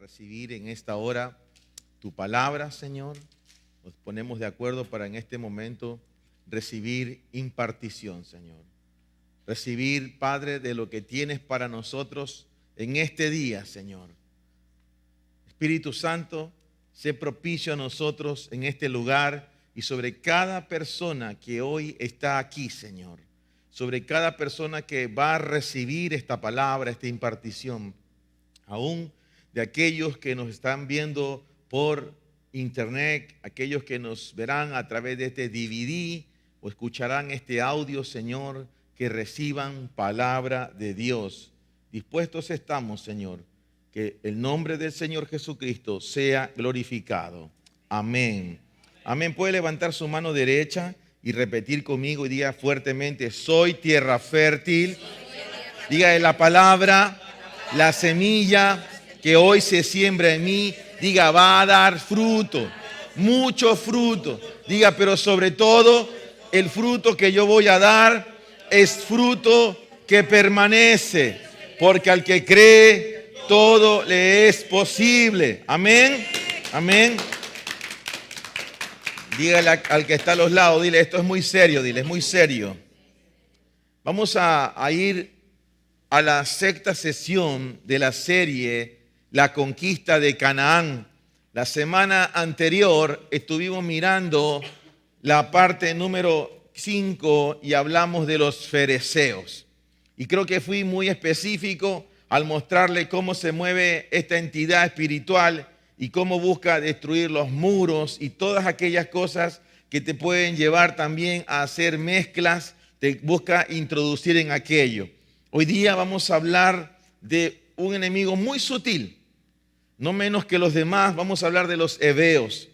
recibir en esta hora tu palabra, Señor. Nos ponemos de acuerdo para en este momento recibir impartición, Señor. Recibir, Padre, de lo que tienes para nosotros en este día, Señor. Espíritu Santo, sé propicio a nosotros en este lugar y sobre cada persona que hoy está aquí, Señor. Sobre cada persona que va a recibir esta palabra, esta impartición. Aún de aquellos que nos están viendo por internet, aquellos que nos verán a través de este DVD o escucharán este audio, Señor, que reciban palabra de Dios. Dispuestos estamos, Señor, que el nombre del Señor Jesucristo sea glorificado. Amén. Amén. Puede levantar su mano derecha y repetir conmigo y diga fuertemente: soy tierra fértil. Diga la palabra, la semilla que hoy se siembra en mí, diga, va a dar fruto, mucho fruto. Diga, pero sobre todo, el fruto que yo voy a dar es fruto que permanece, porque al que cree, todo le es posible. Amén, amén. Dígale al que está a los lados, dile, esto es muy serio, dile, es muy serio. Vamos a ir a la sexta sesión de la serie La conquista de Canaán. La semana anterior estuvimos mirando la parte número 5 y hablamos de los fereceos. Y creo que fui muy específico al mostrarle cómo se mueve esta entidad espiritual y cómo busca destruir los muros y todas aquellas cosas que te pueden llevar también a hacer mezclas, te busca introducir en aquello. Hoy día vamos a hablar de un enemigo muy sutil, no menos que los demás. Vamos a hablar de los heveos.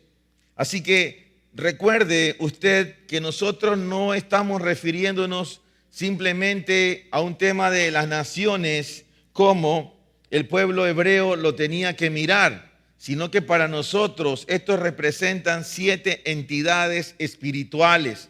Así que recuerde usted que nosotros no estamos refiriéndonos simplemente a un tema de las naciones como el pueblo hebreo lo tenía que mirar, sino que para nosotros estos representan 7 entidades espirituales.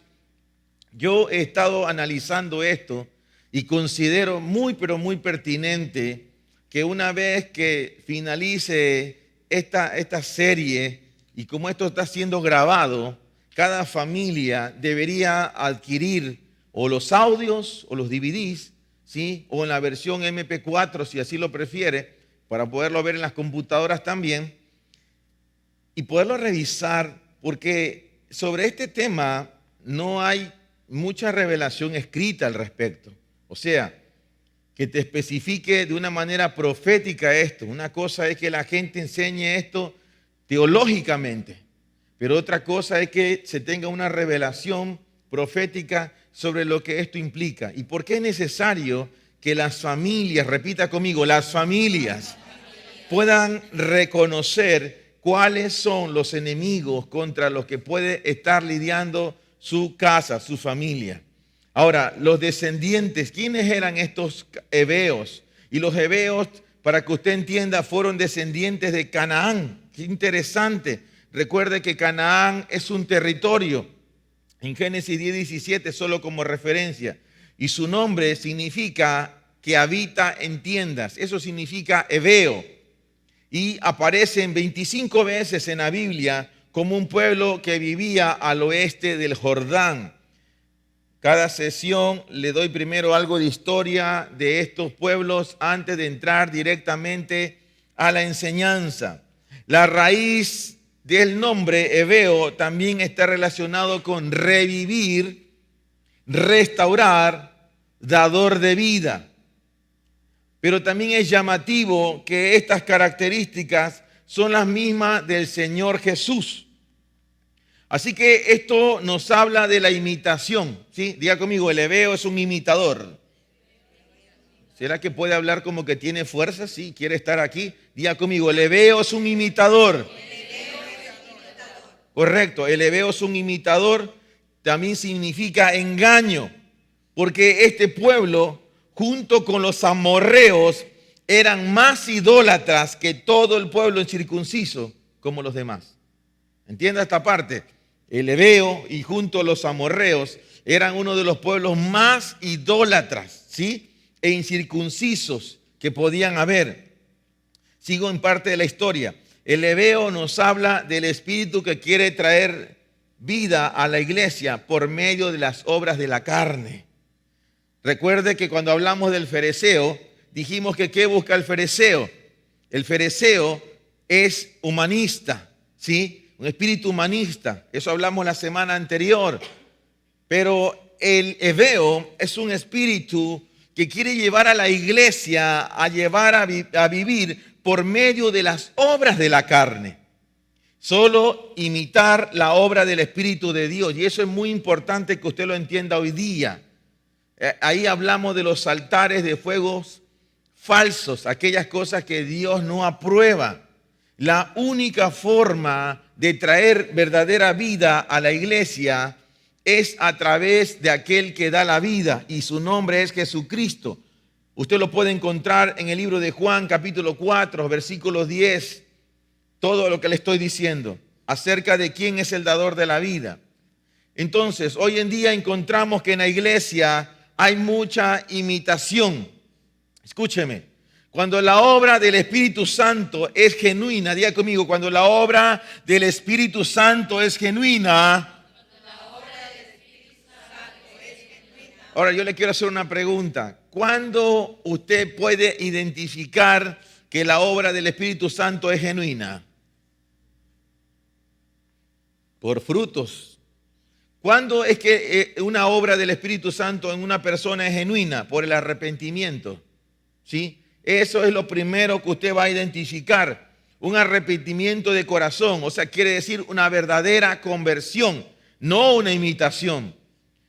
Yo he estado analizando esto y considero muy, pero muy pertinente que una vez que finalice esta serie y como esto está siendo grabado, cada familia debería adquirir o los audios o los DVDs, ¿sí? O en la versión MP4 si así lo prefiere, para poderlo ver en las computadoras también y poderlo revisar, porque sobre este tema no hay mucha revelación escrita al respecto. O sea, que te especifique de una manera profética esto. Una cosa es que la gente enseñe esto teológicamente, pero otra cosa es que se tenga una revelación profética sobre lo que esto implica. ¿Y por qué es necesario que las familias, repita conmigo, las familias puedan reconocer cuáles son los enemigos contra los que puede estar lidiando su casa, su familia? Ahora, los descendientes, ¿quiénes eran estos heveos? Y los heveos, para que usted entienda, fueron descendientes de Canaán. Qué interesante. Recuerde que Canaán es un territorio. En Génesis 10:17, solo como referencia. Y su nombre significa que habita en tiendas. Eso significa heveo. Y aparecen 25 veces en la Biblia como un pueblo que vivía al oeste del Jordán. Cada sesión le doy primero algo de historia de estos pueblos antes de entrar directamente a la enseñanza. La raíz del nombre heveo también está relacionado con revivir, restaurar, dador de vida. Pero también es llamativo que estas características son las mismas del Señor Jesús. Así que esto nos habla de la imitación, ¿sí? Diga conmigo, el heveo es un imitador. ¿Será que puede hablar como que tiene fuerza? Sí, quiere estar aquí. Diga conmigo, el heveo es un imitador. Correcto, el heveo es un imitador. También significa engaño, porque este pueblo, junto con los amorreos, eran más idólatras que todo el pueblo incircunciso, como los demás. Entienda esta parte. El heveo y junto a los amorreos eran uno de los pueblos más idólatras, ¿sí? E incircuncisos que podían haber. Sigo en parte de la historia. El Ebeo nos habla del espíritu que quiere traer vida a la iglesia por medio de las obras de la carne. Recuerde que cuando hablamos del fereceo, dijimos que ¿qué busca el fereceo? El fereceo es humanista, ¿sí? Un espíritu humanista. Eso hablamos la semana anterior. Pero el Ebeo es un espíritu que quiere llevar a la iglesia a vivir por medio de las obras de la carne. Solo imitar la obra del Espíritu de Dios. Y eso es muy importante que usted lo entienda hoy día. Ahí hablamos de los altares de fuegos falsos, aquellas cosas que Dios no aprueba. La única forma de traer verdadera vida a la iglesia es a través de aquel que da la vida, y su nombre es Jesucristo. Usted lo puede encontrar en el libro de Juan, capítulo 4, versículos 10. Todo lo que le estoy diciendo acerca de quién es el dador de la vida. Entonces, hoy en día encontramos que en la iglesia hay mucha imitación. Escúcheme, cuando la obra del Espíritu Santo es genuina, diga conmigo, cuando la obra del Espíritu Santo es genuina. Ahora yo le quiero hacer una pregunta. ¿Cuándo usted puede identificar que la obra del Espíritu Santo es genuina? Por frutos. ¿Cuándo es que una obra del Espíritu Santo en una persona es genuina? Por el arrepentimiento. ¿Sí? Eso es lo primero que usted va a identificar. Un arrepentimiento de corazón. O sea, quiere decir una verdadera conversión, no una imitación.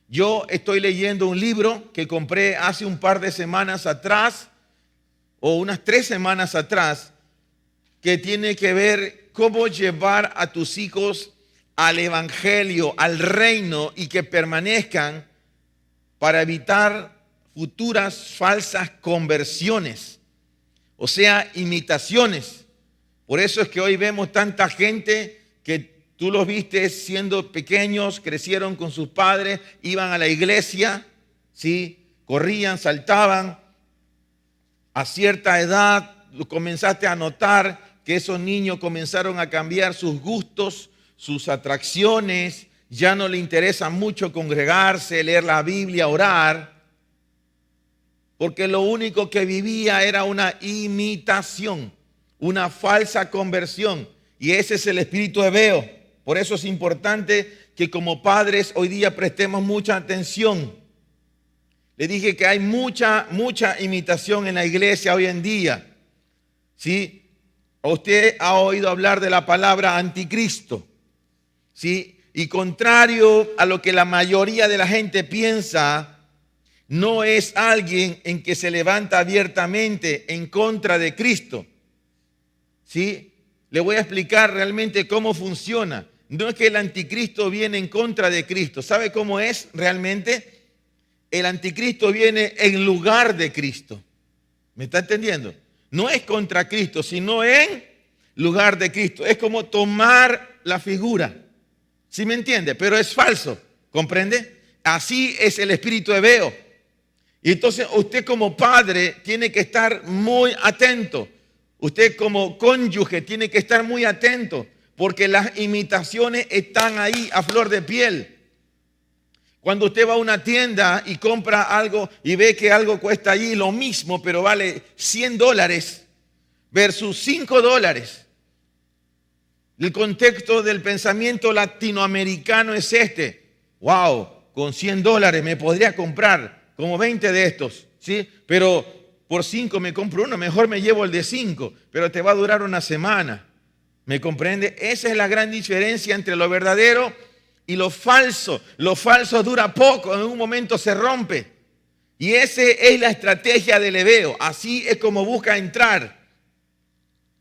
Yo estoy leyendo un libro que compré hace un par de semanas atrás, o unas 3 semanas atrás, que tiene que ver cómo llevar a tus hijos al evangelio, al reino, y que permanezcan para evitar futuras falsas conversiones, o sea, imitaciones. Por eso es que hoy vemos tanta gente que tú los viste siendo pequeños, crecieron con sus padres, iban a la iglesia, ¿sí? Corrían, saltaban. A cierta edad comenzaste a notar que esos niños comenzaron a cambiar sus gustos, sus atracciones. Ya no le interesa mucho congregarse, leer la Biblia, orar, porque lo único que vivía era una imitación, una falsa conversión. Y ese es el espíritu hebeo. Por eso es importante que como padres hoy día prestemos mucha atención. Le dije que hay mucha imitación en la iglesia hoy en día. ¿Sí? Usted ha oído hablar de la palabra anticristo. ¿Sí? Y contrario a lo que la mayoría de la gente piensa, no es alguien en que se levanta abiertamente en contra de Cristo. ¿Sí? Le voy a explicar realmente cómo funciona. No es que el anticristo viene en contra de Cristo. ¿Sabe cómo es realmente? El anticristo viene en lugar de Cristo. ¿Me está entendiendo? No es contra Cristo, sino en lugar de Cristo. Es como tomar la figura. ¿Sí me entiende? Pero es falso. ¿Comprende? Así es el espíritu hebeo. Y entonces usted como padre tiene que estar muy atento. Usted como cónyuge tiene que estar muy atento, porque las imitaciones están ahí a flor de piel. Cuando usted va a una tienda y compra algo y ve que algo cuesta allí lo mismo, pero vale $100 versus $5. El contexto del pensamiento latinoamericano es este. Wow, con $100 me podría comprar como 20 de estos, ¿sí? Pero por 5 me compro uno, mejor me llevo el de 5, pero te va a durar una semana. ¿Me comprende? Esa es la gran diferencia entre lo verdadero y lo falso. Lo falso dura poco, en un momento se rompe. Y esa es la estrategia del hebeo. Así es como busca entrar.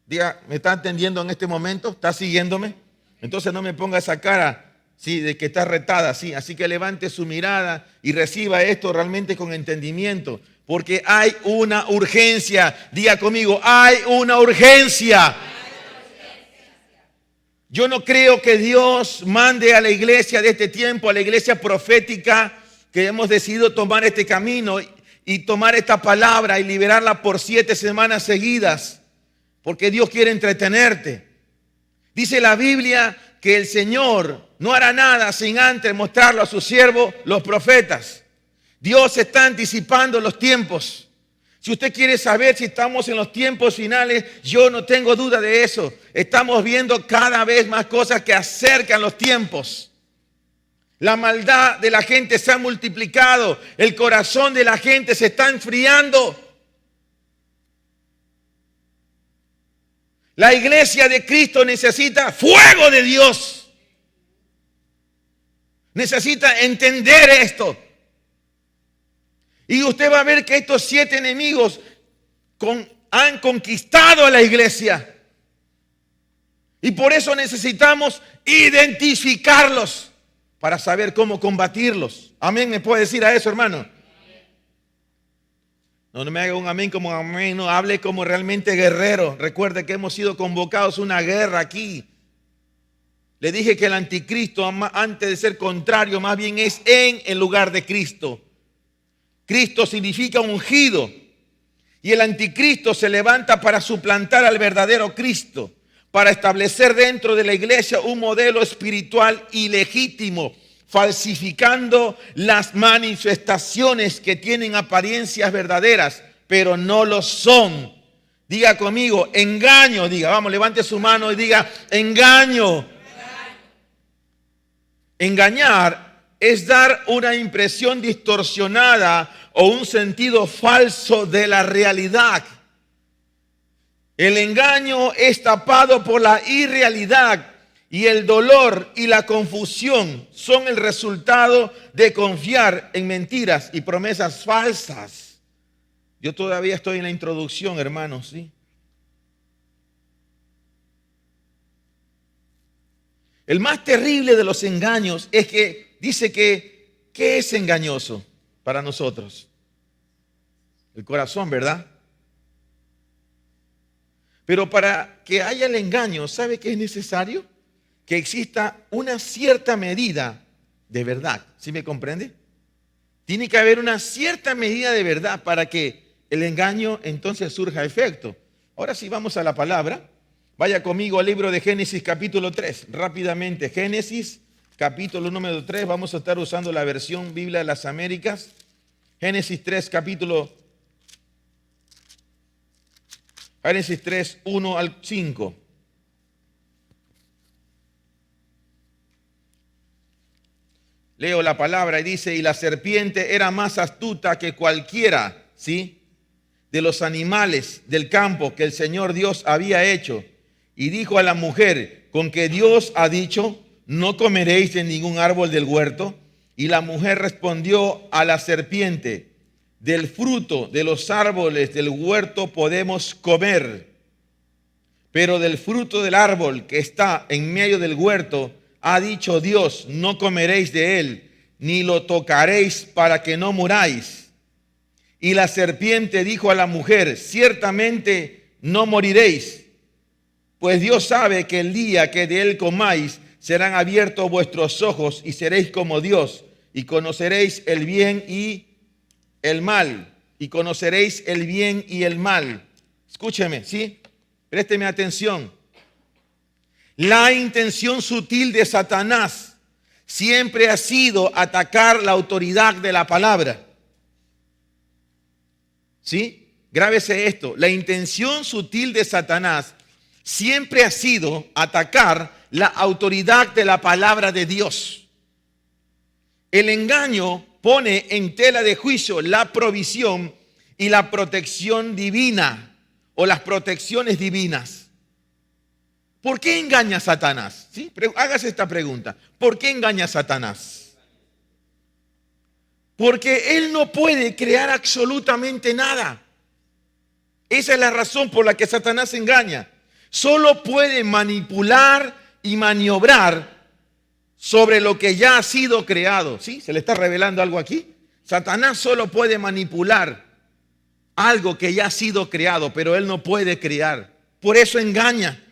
Diga, ¿me está entendiendo en este momento? ¿Está siguiéndome? Entonces no me ponga esa cara, sí, de que está retada, sí. Así que levante su mirada y reciba esto realmente con entendimiento. Porque hay una urgencia. Diga conmigo, hay una urgencia. Yo no creo que Dios mande a la iglesia de este tiempo, a la iglesia profética, que hemos decidido tomar este camino y tomar esta palabra y liberarla por 7 semanas seguidas. porque Dios quiere entretenerte. Dice la Biblia que el Señor no hará nada sin antes mostrarlo a sus siervos, los profetas. Dios está anticipando los tiempos. Si usted quiere saber si estamos en los tiempos finales, yo no tengo duda de eso. Estamos viendo cada vez más cosas que acercan los tiempos. La maldad de la gente se ha multiplicado. El corazón de la gente se está enfriando. La iglesia de Cristo necesita fuego de Dios. Necesita entender esto. Y usted va a ver que estos 7 enemigos han conquistado a la iglesia. Y por eso necesitamos identificarlos para saber cómo combatirlos. Amén, ¿me puede decir a eso, hermano? No me haga un amén como amén, no hable como realmente guerrero. Recuerde que hemos sido convocados a una guerra aquí. Le dije que el anticristo, antes de ser contrario, más bien es en el lugar de Cristo. Cristo significa ungido. Y el anticristo se levanta para suplantar al verdadero Cristo, para establecer dentro de la iglesia un modelo espiritual ilegítimo, falsificando las manifestaciones que tienen apariencias verdaderas, pero no lo son. Diga conmigo, engaño. Diga, vamos, levante su mano y diga, engaño. Engañar es dar una impresión distorsionada o un sentido falso de la realidad. El engaño es tapado por la irrealidad y el dolor y la confusión son el resultado de confiar en mentiras y promesas falsas. Yo todavía estoy en la introducción, hermanos, ¿sí? El más terrible de los engaños es que dice que, ¿qué es engañoso para nosotros? El corazón, ¿verdad? Pero para que haya el engaño, ¿sabe qué es necesario? Que exista una cierta medida de verdad. ¿Sí me comprende? Tiene que haber una cierta medida de verdad para que el engaño entonces surja efecto. Ahora sí vamos a la palabra. Vaya conmigo al libro de Génesis capítulo 3, rápidamente. Génesis capítulo número 3, vamos a estar usando la versión Biblia de las Américas. Génesis 3, Génesis 3, 1 al 5. Leo la palabra y dice, y la serpiente era más astuta que cualquiera, ¿sí?, de los animales del campo que el Señor Dios había hecho. Y dijo a la mujer, con que Dios ha dicho, no comeréis de ningún árbol del huerto. Y la mujer respondió a la serpiente, del fruto de los árboles del huerto podemos comer, pero del fruto del árbol que está en medio del huerto, ha dicho Dios, no comeréis de él, ni lo tocaréis para que no muráis. Y la serpiente dijo a la mujer, ciertamente no moriréis, pues Dios sabe que el día que de él comáis, serán abiertos vuestros ojos y seréis como Dios, y conoceréis el bien y el mal. Y conoceréis el bien y el mal. Escúcheme, ¿sí? Présteme atención. La intención sutil de Satanás siempre ha sido atacar la autoridad de la palabra. ¿Sí? Grábese esto. La intención sutil de Satanás siempre ha sido atacar la autoridad de la palabra de Dios. El engaño pone en tela de juicio la provisión y la protección divina o las protecciones divinas. ¿Por qué engaña Satanás? ¿Sí? Hágase esta pregunta. ¿Por qué engaña Satanás? Porque él no puede crear absolutamente nada. Esa es la razón por la que Satanás engaña. Solo puede manipular y maniobrar sobre lo que ya ha sido creado. ¿Sí? ¿Se le está revelando algo aquí? Satanás solo puede manipular algo que ya ha sido creado, pero él no puede crear. Por eso engaña.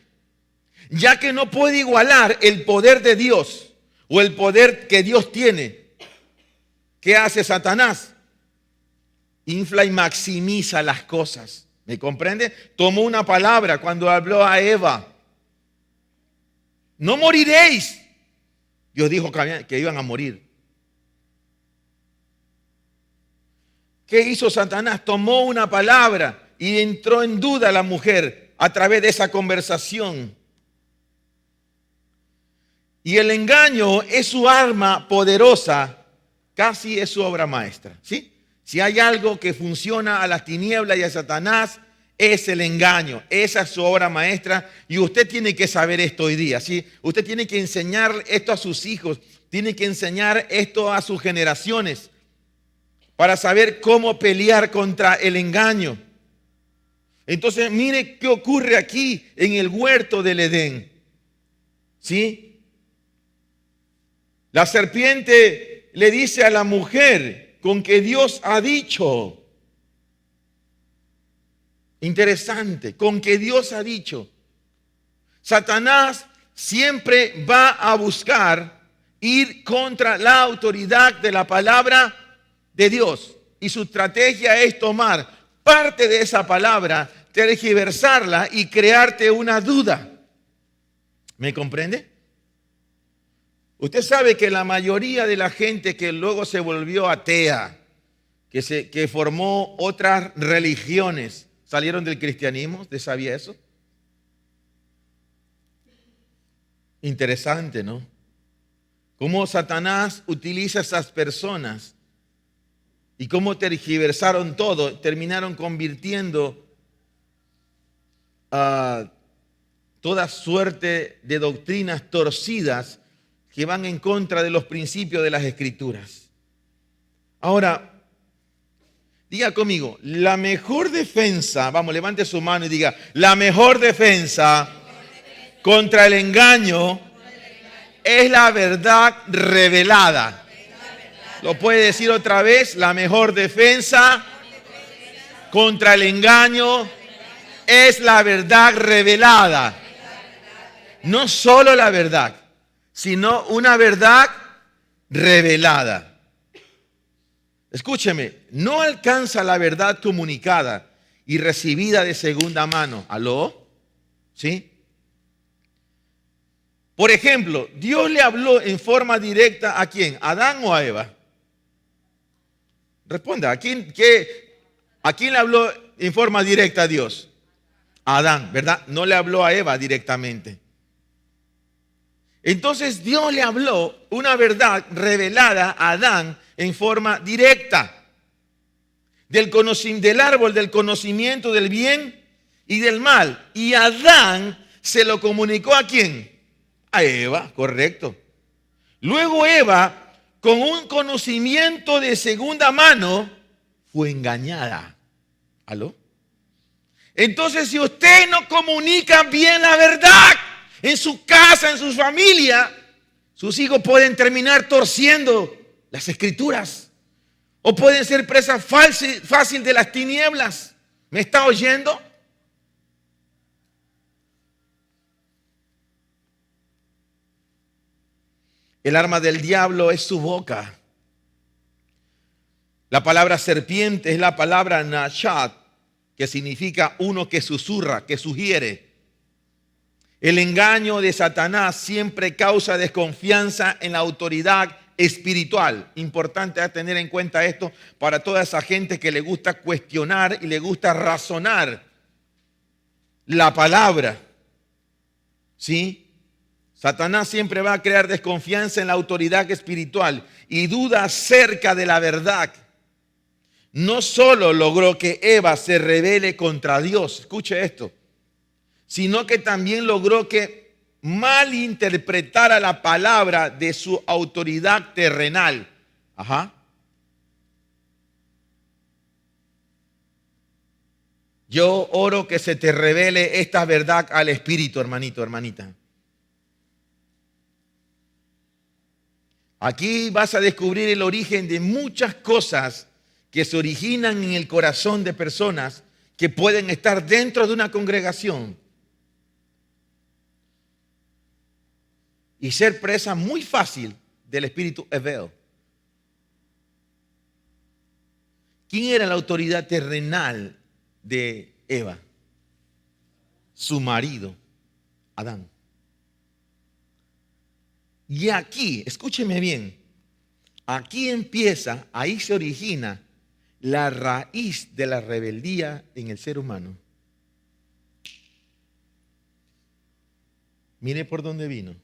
Ya que no puede igualar el poder de Dios o el poder que Dios tiene. ¿Qué hace Satanás? Infla y maximiza las cosas. ¿Me comprende? Tomó una palabra cuando habló a Eva. No moriréis. Dios dijo que iban a morir. ¿Qué hizo Satanás? Tomó una palabra y entró en duda a la mujer a través de esa conversación. Y el engaño es su arma poderosa, casi es su obra maestra, ¿sí? Si hay algo que funciona a las tinieblas y a Satanás, es el engaño. Esa es su obra maestra y usted tiene que saber esto hoy día, ¿sí? Usted tiene que enseñar esto a sus hijos, tiene que enseñar esto a sus generaciones para saber cómo pelear contra el engaño. Entonces, mire qué ocurre aquí en el huerto del Edén, ¿sí? La serpiente le dice a la mujer con que Dios ha dicho. Interesante, con que Dios ha dicho. Satanás siempre va a buscar ir contra la autoridad de la palabra de Dios. Y su estrategia es tomar parte de esa palabra, tergiversarla y crearte una duda. ¿Me comprende? Usted sabe que la mayoría de la gente que luego se volvió atea, que formó otras religiones, salieron del cristianismo. ¿Usted sabía eso? Interesante, ¿no? Cómo Satanás utiliza a esas personas y cómo tergiversaron todo, terminaron convirtiendo a toda suerte de doctrinas torcidas que van en contra de los principios de las Escrituras. Ahora, diga conmigo, la mejor defensa, vamos, levante su mano y diga, la mejor defensa contra el engaño es la verdad revelada. ¿Lo puede decir otra vez? La mejor defensa contra el engaño es la verdad revelada. No solo la verdad, sino una verdad revelada. Escúcheme, no alcanza la verdad comunicada y recibida de segunda mano. ¿Aló? ¿Sí? Por ejemplo, Dios le habló en forma directa ¿a quién? ¿A Adán o a Eva? Responda, ¿a quién le habló en forma directa a Dios? A Adán, ¿verdad? No le habló a Eva directamente. Entonces Dios le habló una verdad revelada a Adán en forma directa. Del árbol del conocimiento del bien y del mal. Y Adán se lo comunicó ¿a quién? A Eva, correcto. Luego Eva, con un conocimiento de segunda mano, fue engañada. ¿Aló? Entonces, si usted no comunica bien la verdad en su casa, en su familia, sus hijos pueden terminar torciendo las Escrituras o pueden ser presa fácil de las tinieblas. ¿Me está oyendo? El arma del diablo es su boca. La palabra serpiente es la palabra nashat, que significa uno que susurra, que sugiere. El engaño de Satanás siempre causa desconfianza en la autoridad espiritual. Importante tener en cuenta esto para toda esa gente que le gusta cuestionar y le gusta razonar la palabra. ¿Sí? Satanás siempre va a crear desconfianza en la autoridad espiritual y duda acerca de la verdad. No solo logró que Eva se rebele contra Dios, escuche esto, sino que también logró que malinterpretara la palabra de su autoridad terrenal. Ajá. Yo oro que se te revele esta verdad al espíritu, hermanito, hermanita. Aquí vas a descubrir el origen de muchas cosas que se originan en el corazón de personas que pueden estar dentro de una congregación y ser presa muy fácil del espíritu Ebel. ¿Quién era la autoridad terrenal de Eva, su marido, Adán. Y aquí, escúcheme bien, aquí empieza, ahí se origina la raíz de la rebeldía en el ser humano. Mire por dónde vino.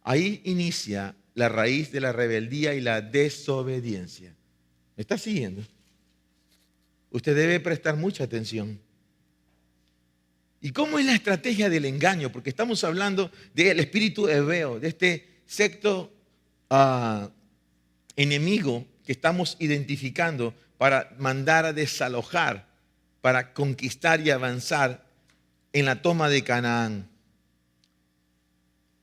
Ahí inicia la raíz de la rebeldía y la desobediencia. ¿Me está siguiendo? Usted debe prestar mucha atención. ¿Y cómo es la estrategia del engaño? Porque estamos hablando del espíritu hebreo, de este sexto enemigo que estamos identificando para mandar a desalojar, para conquistar y avanzar en la toma de Canaán.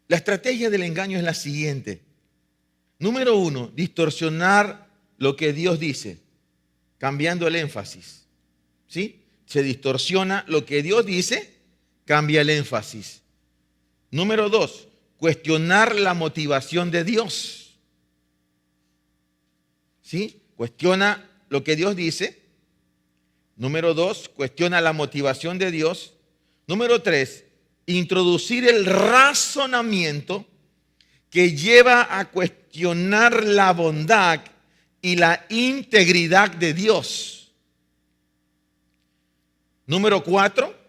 La estrategia del engaño es la siguiente. Número 1, distorsionar lo que Dios dice, cambiando el énfasis. ¿Sí? Se distorsiona lo que Dios dice, cambia el énfasis. Número 2, cuestionar la motivación de Dios. ¿Sí? Cuestiona lo que Dios dice. Número 2, cuestiona la motivación de Dios. Número 3, introducir el razonamiento que lleva a cuestionar la bondad y la integridad de Dios. Número 4,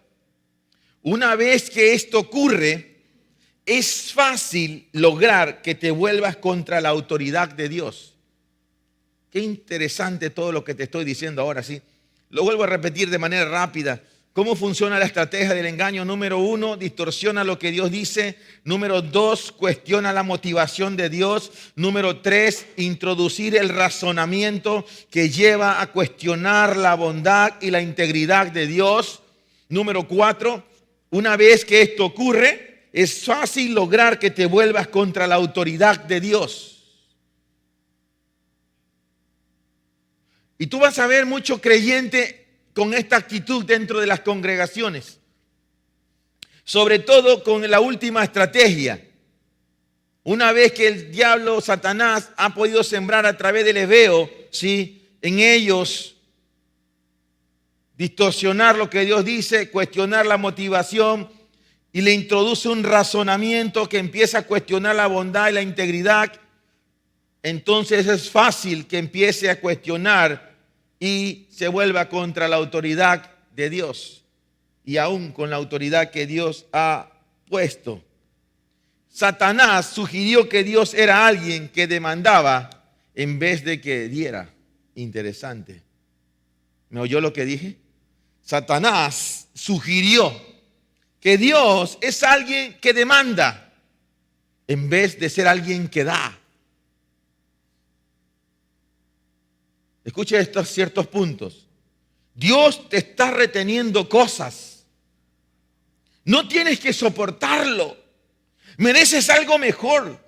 una vez que esto ocurre, es fácil lograr que te vuelvas contra la autoridad de Dios. Qué interesante todo lo que te estoy diciendo ahora, ¿sí? Lo vuelvo a repetir de manera rápida. ¿Cómo funciona la estrategia del engaño? Número 1, distorsiona lo que Dios dice. Número 2, cuestiona la motivación de Dios. Número 3, introducir el razonamiento que lleva a cuestionar la bondad y la integridad de Dios. Número 4, una vez que esto ocurre, es fácil lograr que te vuelvas contra la autoridad de Dios. Y tú vas a ver mucho creyente con esta actitud dentro de las congregaciones, sobre todo con la última estrategia. Una vez que el diablo, Satanás, ha podido sembrar a través del hebreo, ¿sí?, en ellos, distorsionar lo que Dios dice, cuestionar la motivación, y le introduce un razonamiento que empieza a cuestionar la bondad y la integridad, entonces es fácil que empiece a cuestionar y se vuelva contra la autoridad de Dios y aún con la autoridad que Dios ha puesto. Satanás sugirió que Dios era alguien que demandaba en vez de que diera. Interesante. ¿Me oyó lo que dije? Satanás sugirió que Dios es alguien que demanda en vez de ser alguien que da. Escuche estos ciertos puntos. Dios te está reteniendo cosas. No tienes que soportarlo. Mereces algo mejor.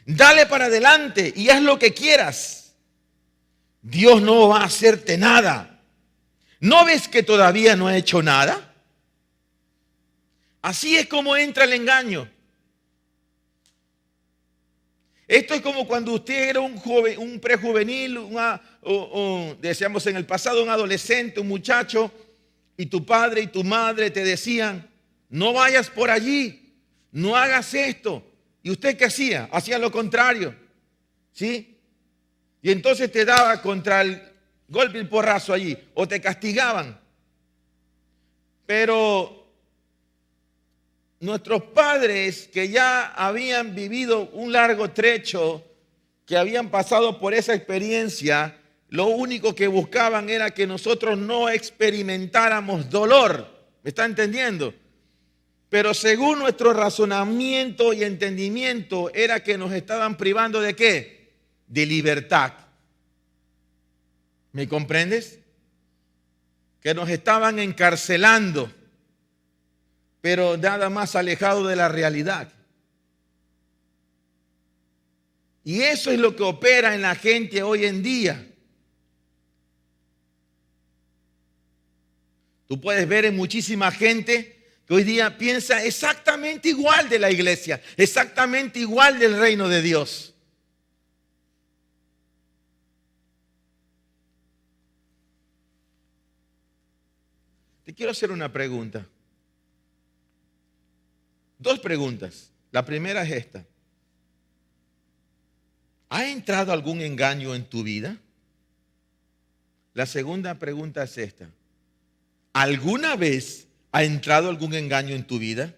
Dale para adelante y haz lo que quieras. Dios no va a hacerte nada. ¿No ves que todavía no ha hecho nada? Así es como entra el engaño. Esto es como cuando usted era un joven, un prejuvenil, decíamos en el pasado, un adolescente, un muchacho, y tu padre y tu madre te decían, no vayas por allí, no hagas esto. ¿Y usted qué hacía? Hacía lo contrario, ¿sí? Y entonces te daba contra el golpe y el porrazo allí, o te castigaban. Pero nuestros padres, que ya habían vivido un largo trecho, que habían pasado por esa experiencia, lo único que buscaban era que nosotros no experimentáramos dolor. ¿Me está entendiendo? Pero según nuestro razonamiento y entendimiento, era que nos estaban privando ¿de qué? De libertad. ¿Me comprendes? Que nos estaban encarcelando, pero nada más alejado de la realidad. Y eso es lo que opera en la gente hoy en día. Tú puedes ver en muchísima gente que hoy día piensa exactamente igual de la iglesia, exactamente igual del reino de Dios. Te quiero hacer una pregunta. Dos preguntas. La primera es esta. ¿Ha entrado algún engaño en tu vida? La segunda pregunta es esta. ¿Alguna vez ha entrado algún engaño en tu vida?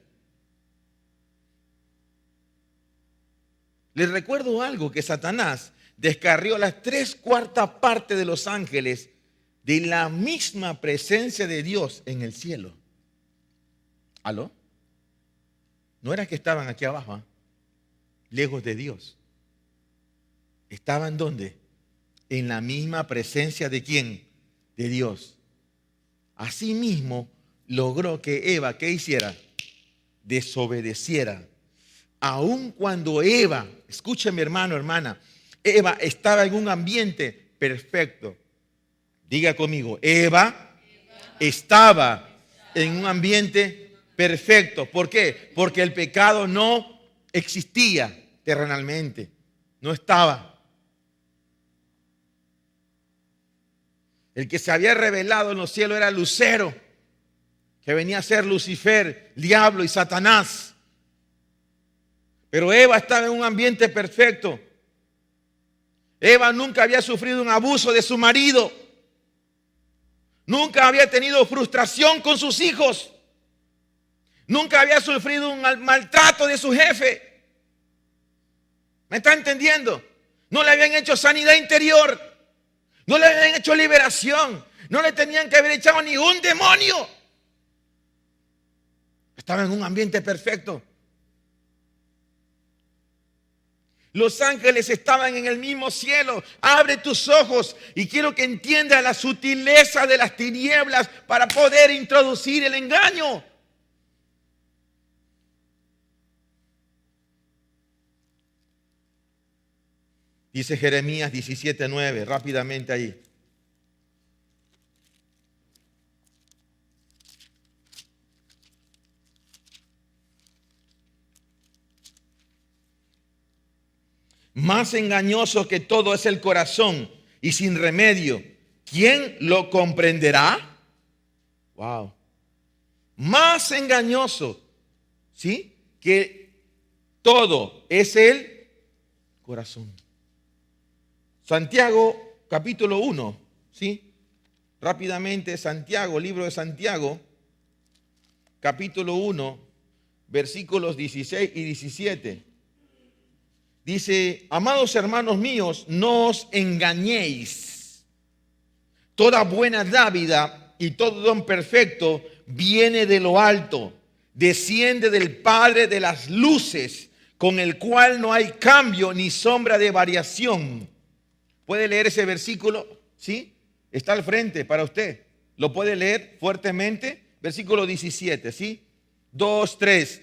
Les recuerdo algo, que Satanás descarrió las 3/4 partes de los ángeles de la misma presencia de Dios en el cielo. ¿Aló? No era que estaban aquí abajo, lejos de Dios. ¿Estaban dónde? En la misma presencia de ¿quién? De Dios. Asimismo, logró que Eva, ¿qué hiciera? Desobedeciera. Aun cuando Eva, escúcheme hermano, hermana, Eva estaba en un ambiente perfecto. Diga conmigo, Eva estaba en un ambiente perfecto. ¿Por qué? Porque el pecado no existía terrenalmente. No estaba. El que se había revelado en los cielos era Lucero, que venía a ser Lucifer, diablo y Satanás. Pero Eva estaba en un ambiente perfecto. Eva nunca había sufrido un abuso de su marido. Nunca había tenido frustración con sus hijos. Nunca había sufrido un maltrato de su jefe. ¿Me está entendiendo? No le habían hecho sanidad interior. No le habían hecho liberación. No le tenían que haber echado ningún demonio. Estaba en un ambiente perfecto. Los ángeles estaban en el mismo cielo. Abre tus ojos y quiero que entiendas la sutileza de las tinieblas para poder introducir el engaño. Dice Jeremías 17:9, rápidamente ahí. Más engañoso que todo es el corazón y sin remedio. ¿Quién lo comprenderá? Wow. Más engañoso, ¿sí? Que todo es el corazón. Santiago, capítulo 1, ¿sí? Rápidamente, Santiago, libro de Santiago, capítulo 1, versículos 16 y 17. Dice, amados hermanos míos, no os engañéis. Toda buena dádiva y todo don perfecto viene de lo alto, desciende del Padre de las luces, con el cual no hay cambio ni sombra de variación. ¿Puede leer ese versículo? ¿Sí? Está al frente para usted. ¿Lo puede leer fuertemente? Versículo 17, ¿sí? 2, 3.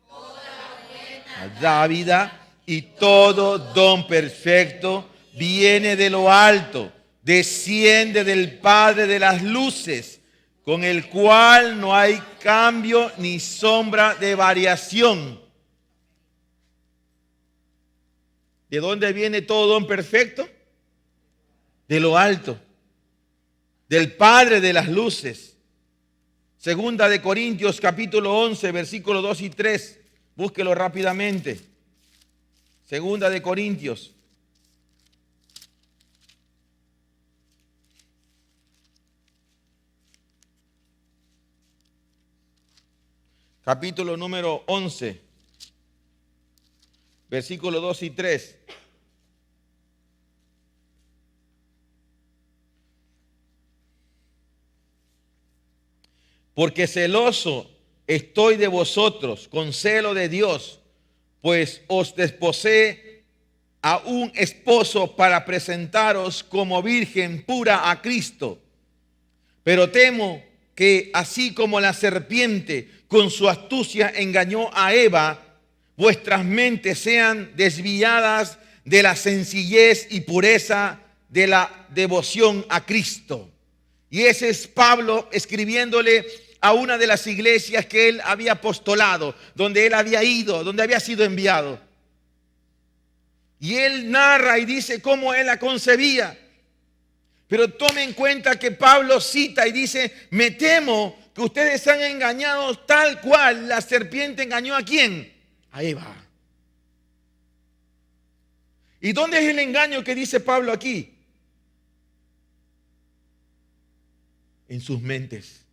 Toda buena dádiva y todo don perfecto viene de lo alto, desciende del Padre de las luces, con el cual no hay cambio ni sombra de variación. ¿De dónde viene todo don perfecto? De lo alto, del Padre de las luces. Segunda de Corintios capítulo 11, versículos 2 y 3. Búsquelo rápidamente. Segunda de Corintios. Capítulo número 11, versículos 2 y 3. Porque celoso estoy de vosotros con celo de Dios, pues os desposé a un esposo para presentaros como virgen pura a Cristo. Pero temo que así como la serpiente con su astucia engañó a Eva, vuestras mentes sean desviadas de la sencillez y pureza de la devoción a Cristo. Y ese es Pablo escribiéndole a una de las iglesias que él había apostolado, donde él había ido, donde había sido enviado. Y él narra y dice cómo él la concebía. Pero tome en cuenta que Pablo cita y dice, me temo que ustedes han engañado tal cual la serpiente engañó ¿a quién? A Eva. ¿Y dónde es el engaño que dice Pablo aquí? En sus mentes.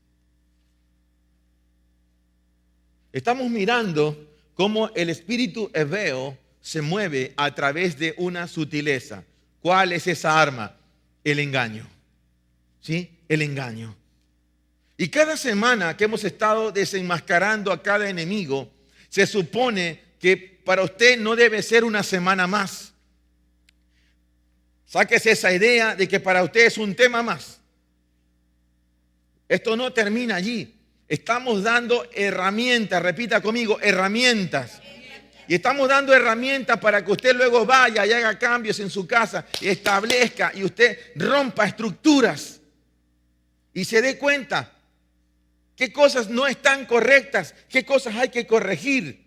Estamos mirando cómo el espíritu hebeo se mueve a través de una sutileza. ¿Cuál es esa arma? El engaño. ¿Sí? El engaño. Y cada semana que hemos estado desenmascarando a cada enemigo, se supone que para usted no debe ser una semana más. Sáquese esa idea de que para usted es un tema más. Esto no termina allí. Estamos dando herramientas, repita conmigo, herramientas. Y estamos dando herramientas para que usted luego vaya y haga cambios en su casa, y establezca y usted rompa estructuras y se dé cuenta qué cosas no están correctas, qué cosas hay que corregir.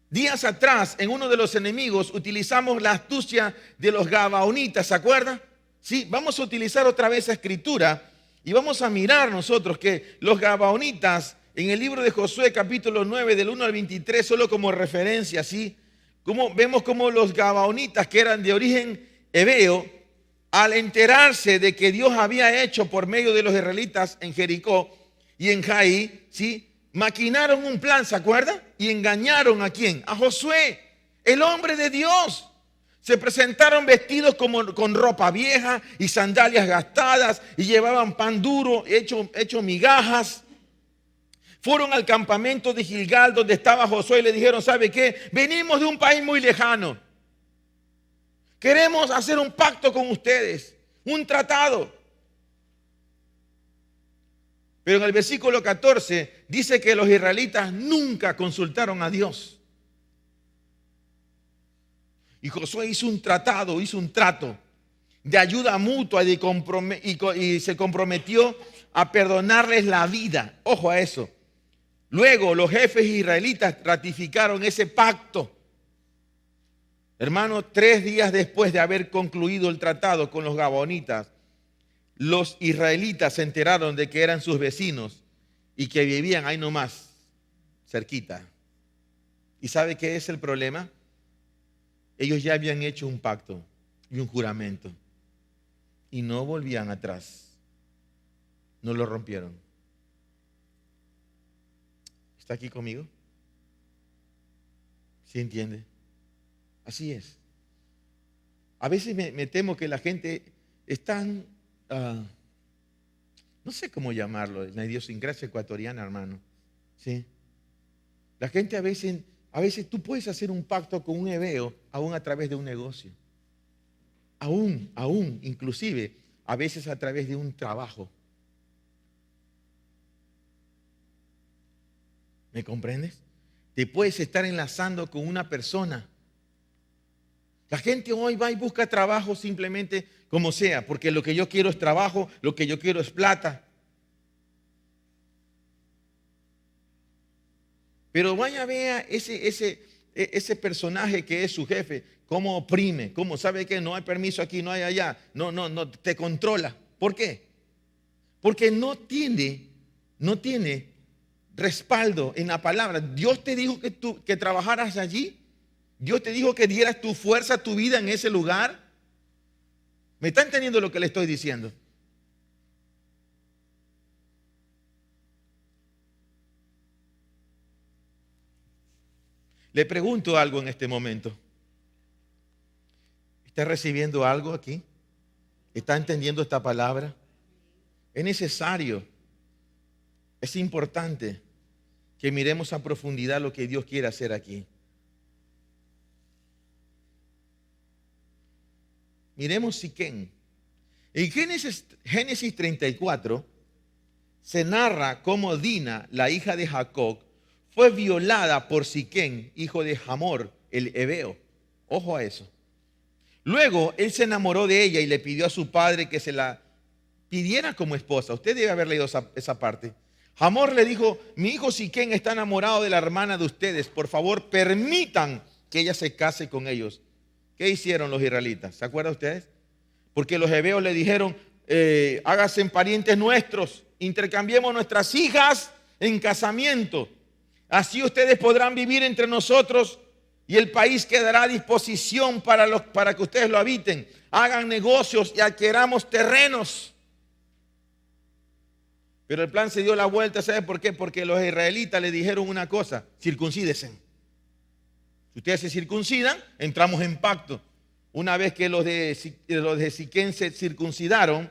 Días atrás, en uno de los enemigos, utilizamos la astucia de los gabaonitas, ¿se acuerda? Sí, vamos a utilizar otra vez esa escritura y vamos a mirar nosotros que los gabaonitas, en el libro de Josué capítulo 9 del 1 al 23, solo como referencia, ¿sí? Vemos como los gabaonitas, que eran de origen hebeo, al enterarse de que Dios había hecho por medio de los israelitas en Jericó y en Jaí, ¿sí? Maquinaron un plan, ¿se acuerda? Y engañaron ¿a quién? A Josué, el hombre de Dios. Se presentaron vestidos con ropa vieja y sandalias gastadas y llevaban pan duro hecho migajas. Fueron al campamento de Gilgal donde estaba Josué y le dijeron, ¿sabe qué? Venimos de un país muy lejano. Queremos hacer un pacto con ustedes, un tratado. Pero en el versículo 14 dice que los israelitas nunca consultaron a Dios. Y Josué hizo un tratado, hizo un trato de ayuda mutua y se comprometió a perdonarles la vida. Ojo a eso. Luego los jefes israelitas ratificaron ese pacto. Hermano, 3 días después de haber concluido el tratado con los gabaonitas, los israelitas se enteraron de que eran sus vecinos y que vivían ahí nomás, cerquita. ¿Y sabe qué es el problema? Ellos ya habían hecho un pacto y un juramento y no volvían atrás. No lo rompieron. ¿Está aquí conmigo? ¿Sí entiende? Así es. A veces me temo que la gente es tan, no sé cómo llamarlo, la idiosincrasia ecuatoriana, hermano. ¿Sí? La gente a veces tú puedes hacer un pacto con un hebeo aún a través de un negocio. Aún, inclusive, a veces a través de un trabajo. ¿Me comprendes? Te puedes estar enlazando con una persona. La gente hoy va y busca trabajo simplemente como sea, porque lo que yo quiero es trabajo, lo que yo quiero es plata. Pero vaya, vea ese personaje que es su jefe, cómo oprime, cómo sabe que no hay permiso aquí, no hay allá, no te controla. ¿Por qué? Porque no tiene respaldo en la palabra. Dios te dijo que trabajaras allí. Dios te dijo que dieras tu fuerza, tu vida en ese lugar. ¿Me está entendiendo lo que le estoy diciendo? Le pregunto algo en este momento. ¿Está recibiendo algo aquí? ¿Está entendiendo esta palabra? Es necesario, es importante que miremos a profundidad lo que Dios quiere hacer aquí. Miremos Siquén. En Génesis 34 se narra cómo Dina, la hija de Jacob, fue violada por Siquén, hijo de Hamor, el hebeo. Ojo a eso. Luego él se enamoró de ella y le pidió a su padre que se la pidiera como esposa. Usted debe haber leído esa parte. Hamor le dijo, mi hijo Siquén está enamorado de la hermana de ustedes. Por favor, permitan que ella se case con ellos. ¿Qué hicieron los israelitas? ¿Se acuerdan ustedes? Porque los hebeos le dijeron, háganse parientes nuestros. intercambiemos nuestras hijas en casamiento. Así ustedes podrán vivir entre nosotros y el país quedará a disposición para que ustedes lo habiten. Hagan negocios y adquiramos terrenos. Pero el plan se dio la vuelta, ¿sabe por qué? Porque los israelitas le dijeron una cosa: circuncídense. Si ustedes se circuncidan, entramos en pacto. Una vez que los de Siquén se circuncidaron,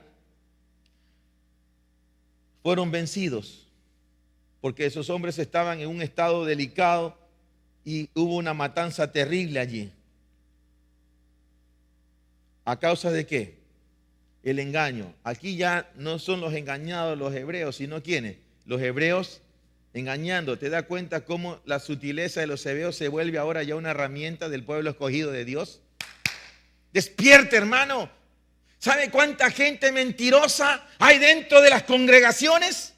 fueron vencidos, porque esos hombres estaban en un estado delicado y hubo una matanza terrible allí. ¿A causa de qué? El engaño. Aquí ya no son los engañados los hebreos, sino ¿quiénes? Los hebreos engañando. ¿Te das cuenta cómo la sutileza de los hebreos se vuelve ahora ya una herramienta del pueblo escogido de Dios? Despierta, hermano. ¿Sabe cuánta gente mentirosa hay dentro de las congregaciones?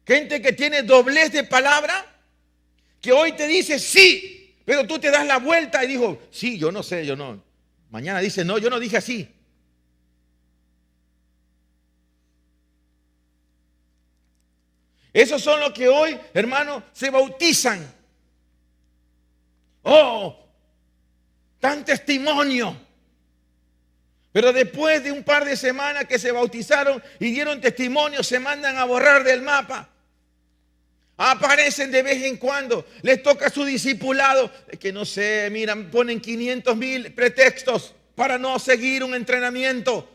Gente que tiene doblez de palabra, que hoy te dice sí, pero tú te das la vuelta y dijo, sí, yo no sé, yo no. Mañana dice, no, yo no dije así. Esos son los que hoy, hermano, se bautizan. Oh, dan testimonio. Pero después de un par de semanas que se bautizaron y dieron testimonio, se mandan a borrar del mapa. Aparecen de vez en cuando, les toca su discipulado. Es que no sé, miran, ponen 500,000 pretextos para no seguir un entrenamiento.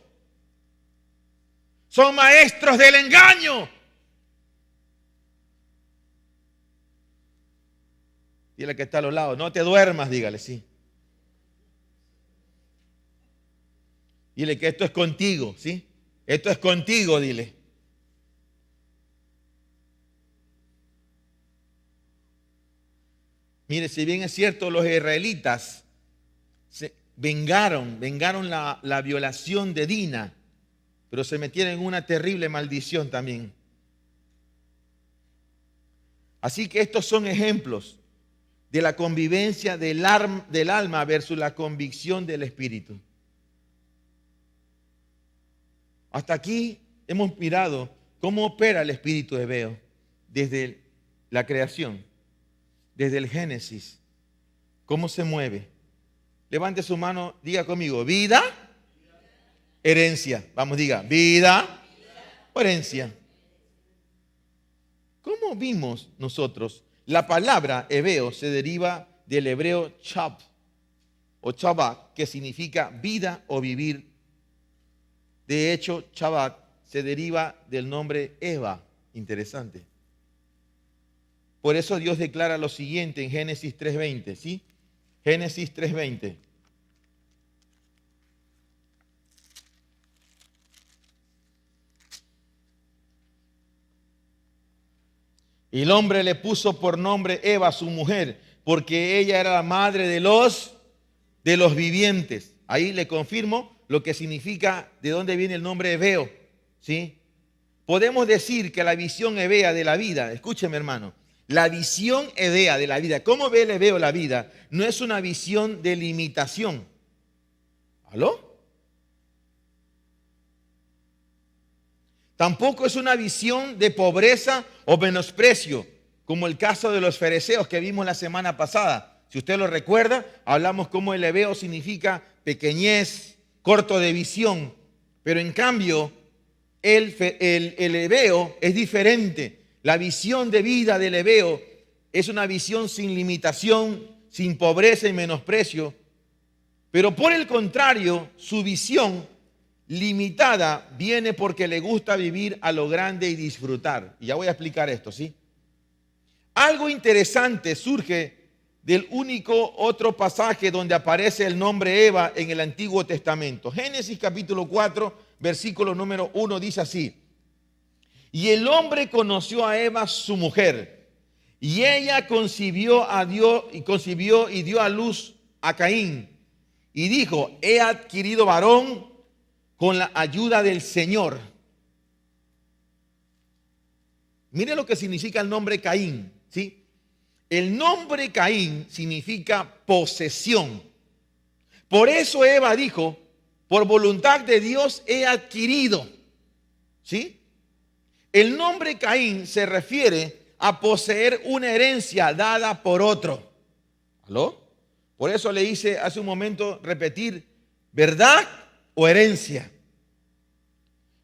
Son maestros del engaño. Dile que está a los lados, no te duermas, dígale, sí. Dile que esto es contigo, ¿sí? Esto es contigo, dile. Mire, si bien es cierto, los israelitas vengaron la violación de Dina, pero se metieron en una terrible maldición también. Así que estos son ejemplos de la convivencia del alma versus la convicción del espíritu. Hasta aquí hemos mirado cómo opera el espíritu hebeo desde la creación, desde el Génesis, cómo se mueve. Levante su mano, diga conmigo, vida, herencia. Vamos, diga, vida o herencia. ¿Cómo vimos nosotros? La palabra hebeo se deriva del hebreo chab o chabak, que significa vida o vivir. De hecho, Shabbat se deriva del nombre Eva. Interesante. Por eso Dios declara lo siguiente en Génesis 3:20, ¿sí? Génesis 3:20. Y el hombre le puso por nombre Eva, su mujer, porque ella era la madre de los vivientes. Ahí le confirmo lo que significa, de dónde viene el nombre hebeo, ¿sí? Podemos decir que la visión hebea de la vida, escúcheme hermano, la visión hebea de la vida, ¿cómo ve el hebeo la vida? No es una visión de limitación. ¿Aló? Tampoco es una visión de pobreza o menosprecio, como el caso de los fariseos que vimos la semana pasada. Si usted lo recuerda, hablamos cómo el hebeo significa pequeñez, corto de visión, pero en cambio el hebeo es diferente. La visión de vida del hebeo es una visión sin limitación, sin pobreza y menosprecio, pero por el contrario, su visión limitada viene porque le gusta vivir a lo grande y disfrutar. Y ya voy a explicar esto, ¿sí? Algo interesante surge del único otro pasaje donde aparece el nombre Eva en el Antiguo Testamento. Génesis capítulo 4, versículo número 1 dice así: y el hombre conoció a Eva su mujer, y ella concibió y dio a luz a Caín, y dijo, he adquirido varón con la ayuda del Señor. Mire lo que significa el nombre Caín, ¿sí? El nombre Caín significa posesión. Por eso Eva dijo, por voluntad de Dios he adquirido, ¿sí? El nombre Caín se refiere a poseer una herencia dada por otro. ¿Aló? Por eso le hice hace un momento repetir, ¿verdad o herencia?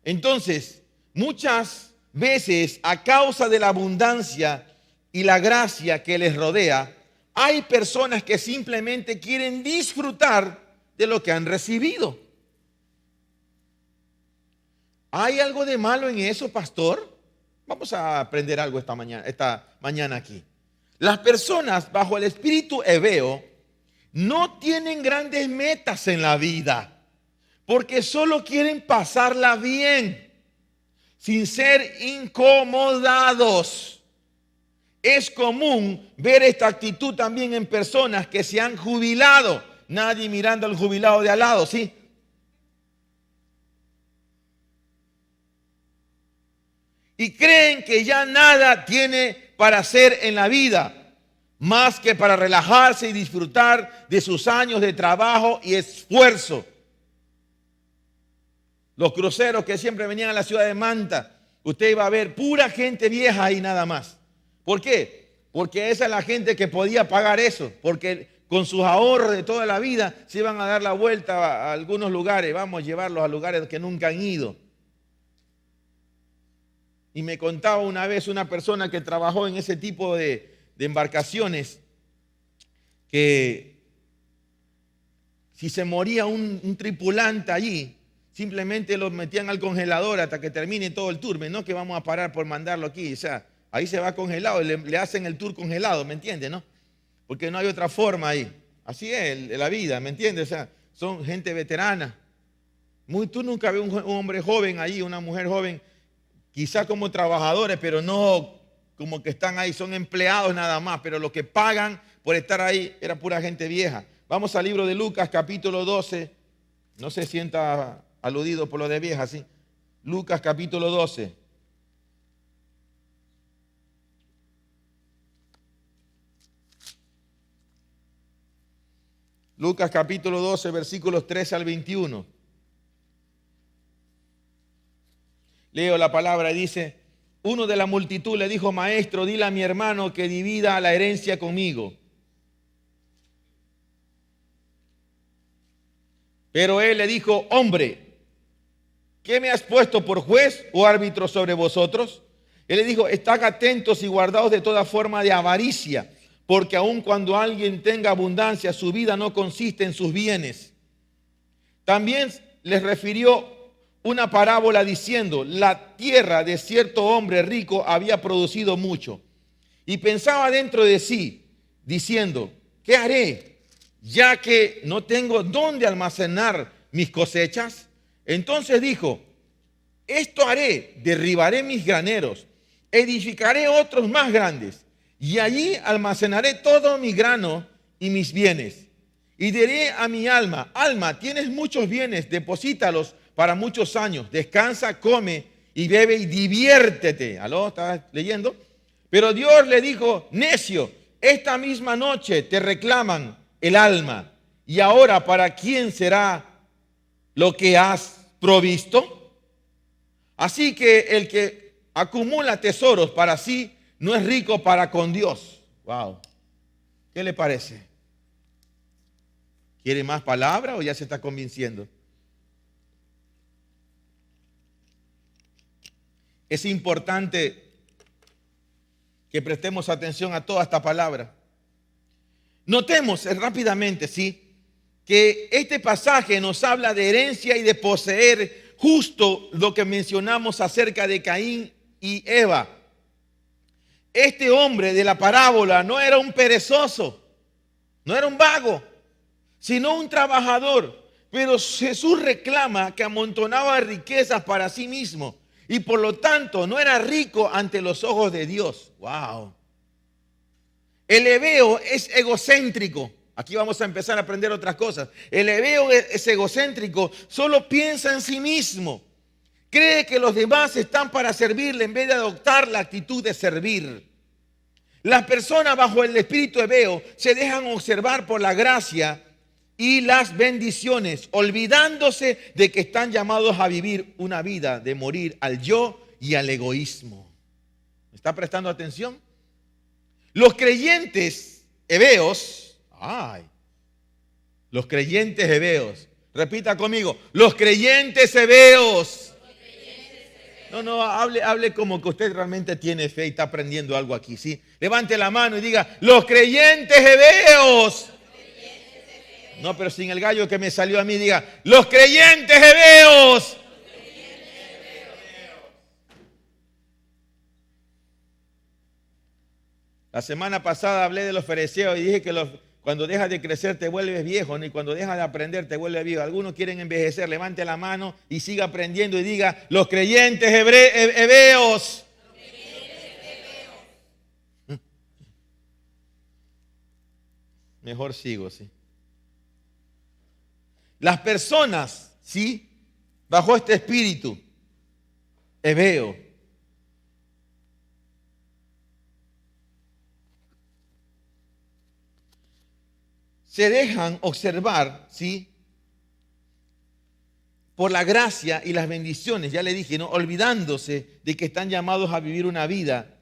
Entonces, muchas veces a causa de la abundancia y la gracia que les rodea, hay personas que simplemente quieren disfrutar de lo que han recibido. ¿Hay algo de malo en eso, pastor? Vamos a aprender algo esta mañana aquí. Las personas bajo el espíritu hebeo no tienen grandes metas en la vida, porque solo quieren pasarla bien, sin ser incomodados. Es común ver esta actitud también en personas que se han jubilado. Nadie mirando al jubilado de al lado, ¿sí? Y creen que ya nada tiene para hacer en la vida, más que para relajarse y disfrutar de sus años de trabajo y esfuerzo. Los cruceros que siempre venían a la ciudad de Manta, usted iba a ver pura gente vieja ahí nada más. ¿Por qué? Porque esa es la gente que podía pagar eso, porque con sus ahorros de toda la vida se iban a dar la vuelta a algunos lugares, vamos a llevarlos a lugares que nunca han ido. Y me contaba una vez una persona que trabajó en ese tipo de embarcaciones, que si se moría un tripulante allí, simplemente lo metían al congelador hasta que termine todo el tour. No que vamos a parar por mandarlo aquí, o sea, ahí se va congelado y le hacen el tour congelado, ¿me entiende? ¿No? Porque no hay otra forma ahí. Así es la vida, ¿me entiendes? O sea, son gente veterana. Tú nunca ves un hombre joven ahí, una mujer joven, quizás como trabajadores, pero no como que están ahí, son empleados nada más, pero lo que pagan por estar ahí era pura gente vieja. Vamos al libro de Lucas, capítulo 12. No se sienta aludido por lo de vieja, ¿sí? Lucas, capítulo 12. Lucas, capítulo 12, versículos 13 al 21. Leo la palabra y dice: uno de la multitud le dijo: maestro, dile a mi hermano que divida la herencia conmigo. Pero él le dijo: hombre, ¿qué me has puesto por juez o árbitro sobre vosotros? Él le dijo: estad atentos y guardaos de toda forma de avaricia, porque aun cuando alguien tenga abundancia, su vida no consiste en sus bienes. También les refirió una parábola diciendo: la tierra de cierto hombre rico había producido mucho. Y pensaba dentro de sí, diciendo: ¿qué haré, ya que no tengo dónde almacenar mis cosechas? Entonces dijo: esto haré, derribaré mis graneros, edificaré otros más grandes, y allí almacenaré todo mi grano y mis bienes. Y diré a mi alma: alma, tienes muchos bienes, deposítalos para muchos años, descansa, come y bebe y diviértete. ¿Aló? ¿Estás leyendo? Pero Dios le dijo: necio, esta misma noche te reclaman el alma, y ahora ¿para quién será lo que has provisto? Así que el que acumula tesoros para sí no es rico para con Dios. Wow. ¿Qué le parece? ¿Quiere más palabra o ya se está convenciendo? Es importante que prestemos atención a toda esta palabra. Notemos rápidamente, ¿sí?, que este pasaje nos habla de herencia y de poseer, justo lo que mencionamos acerca de Caín y Eva. Este hombre de la parábola no era un perezoso, no era un vago, sino un trabajador. Pero Jesús reclama que amontonaba riquezas para sí mismo y por lo tanto no era rico ante los ojos de Dios. Wow. El hebeo es egocéntrico. Aquí vamos a empezar a aprender otras cosas. El hebeo es egocéntrico, solo piensa en sí mismo. Cree que los demás están para servirle en vez de adoptar la actitud de servir. Las personas bajo el espíritu hebeo se dejan observar por la gracia y las bendiciones, olvidándose de que están llamados a vivir una vida de morir al yo y al egoísmo. ¿Me está prestando atención? Los creyentes hebeos, los creyentes hebeos, repita conmigo, los creyentes hebeos. No, hable como que usted realmente tiene fe y está aprendiendo algo aquí, ¿sí? Levante la mano y diga, los creyentes hebeos. No, pero sin el gallo que me salió a mí, diga, los creyentes hebeos. La semana pasada hablé de los fariseos y dije que cuando dejas de crecer te vuelves viejo, ¿no? Y cuando dejas de aprender te vuelves viejo. Algunos quieren envejecer, levante la mano y siga aprendiendo y diga, los creyentes hebeos. Mejor sigo, sí. Las personas, ¿sí? Bajo este espíritu hebeo, se dejan observar, ¿sí? Por la gracia y las bendiciones, ya le dije, ¿no? Olvidándose de que están llamados a vivir una vida,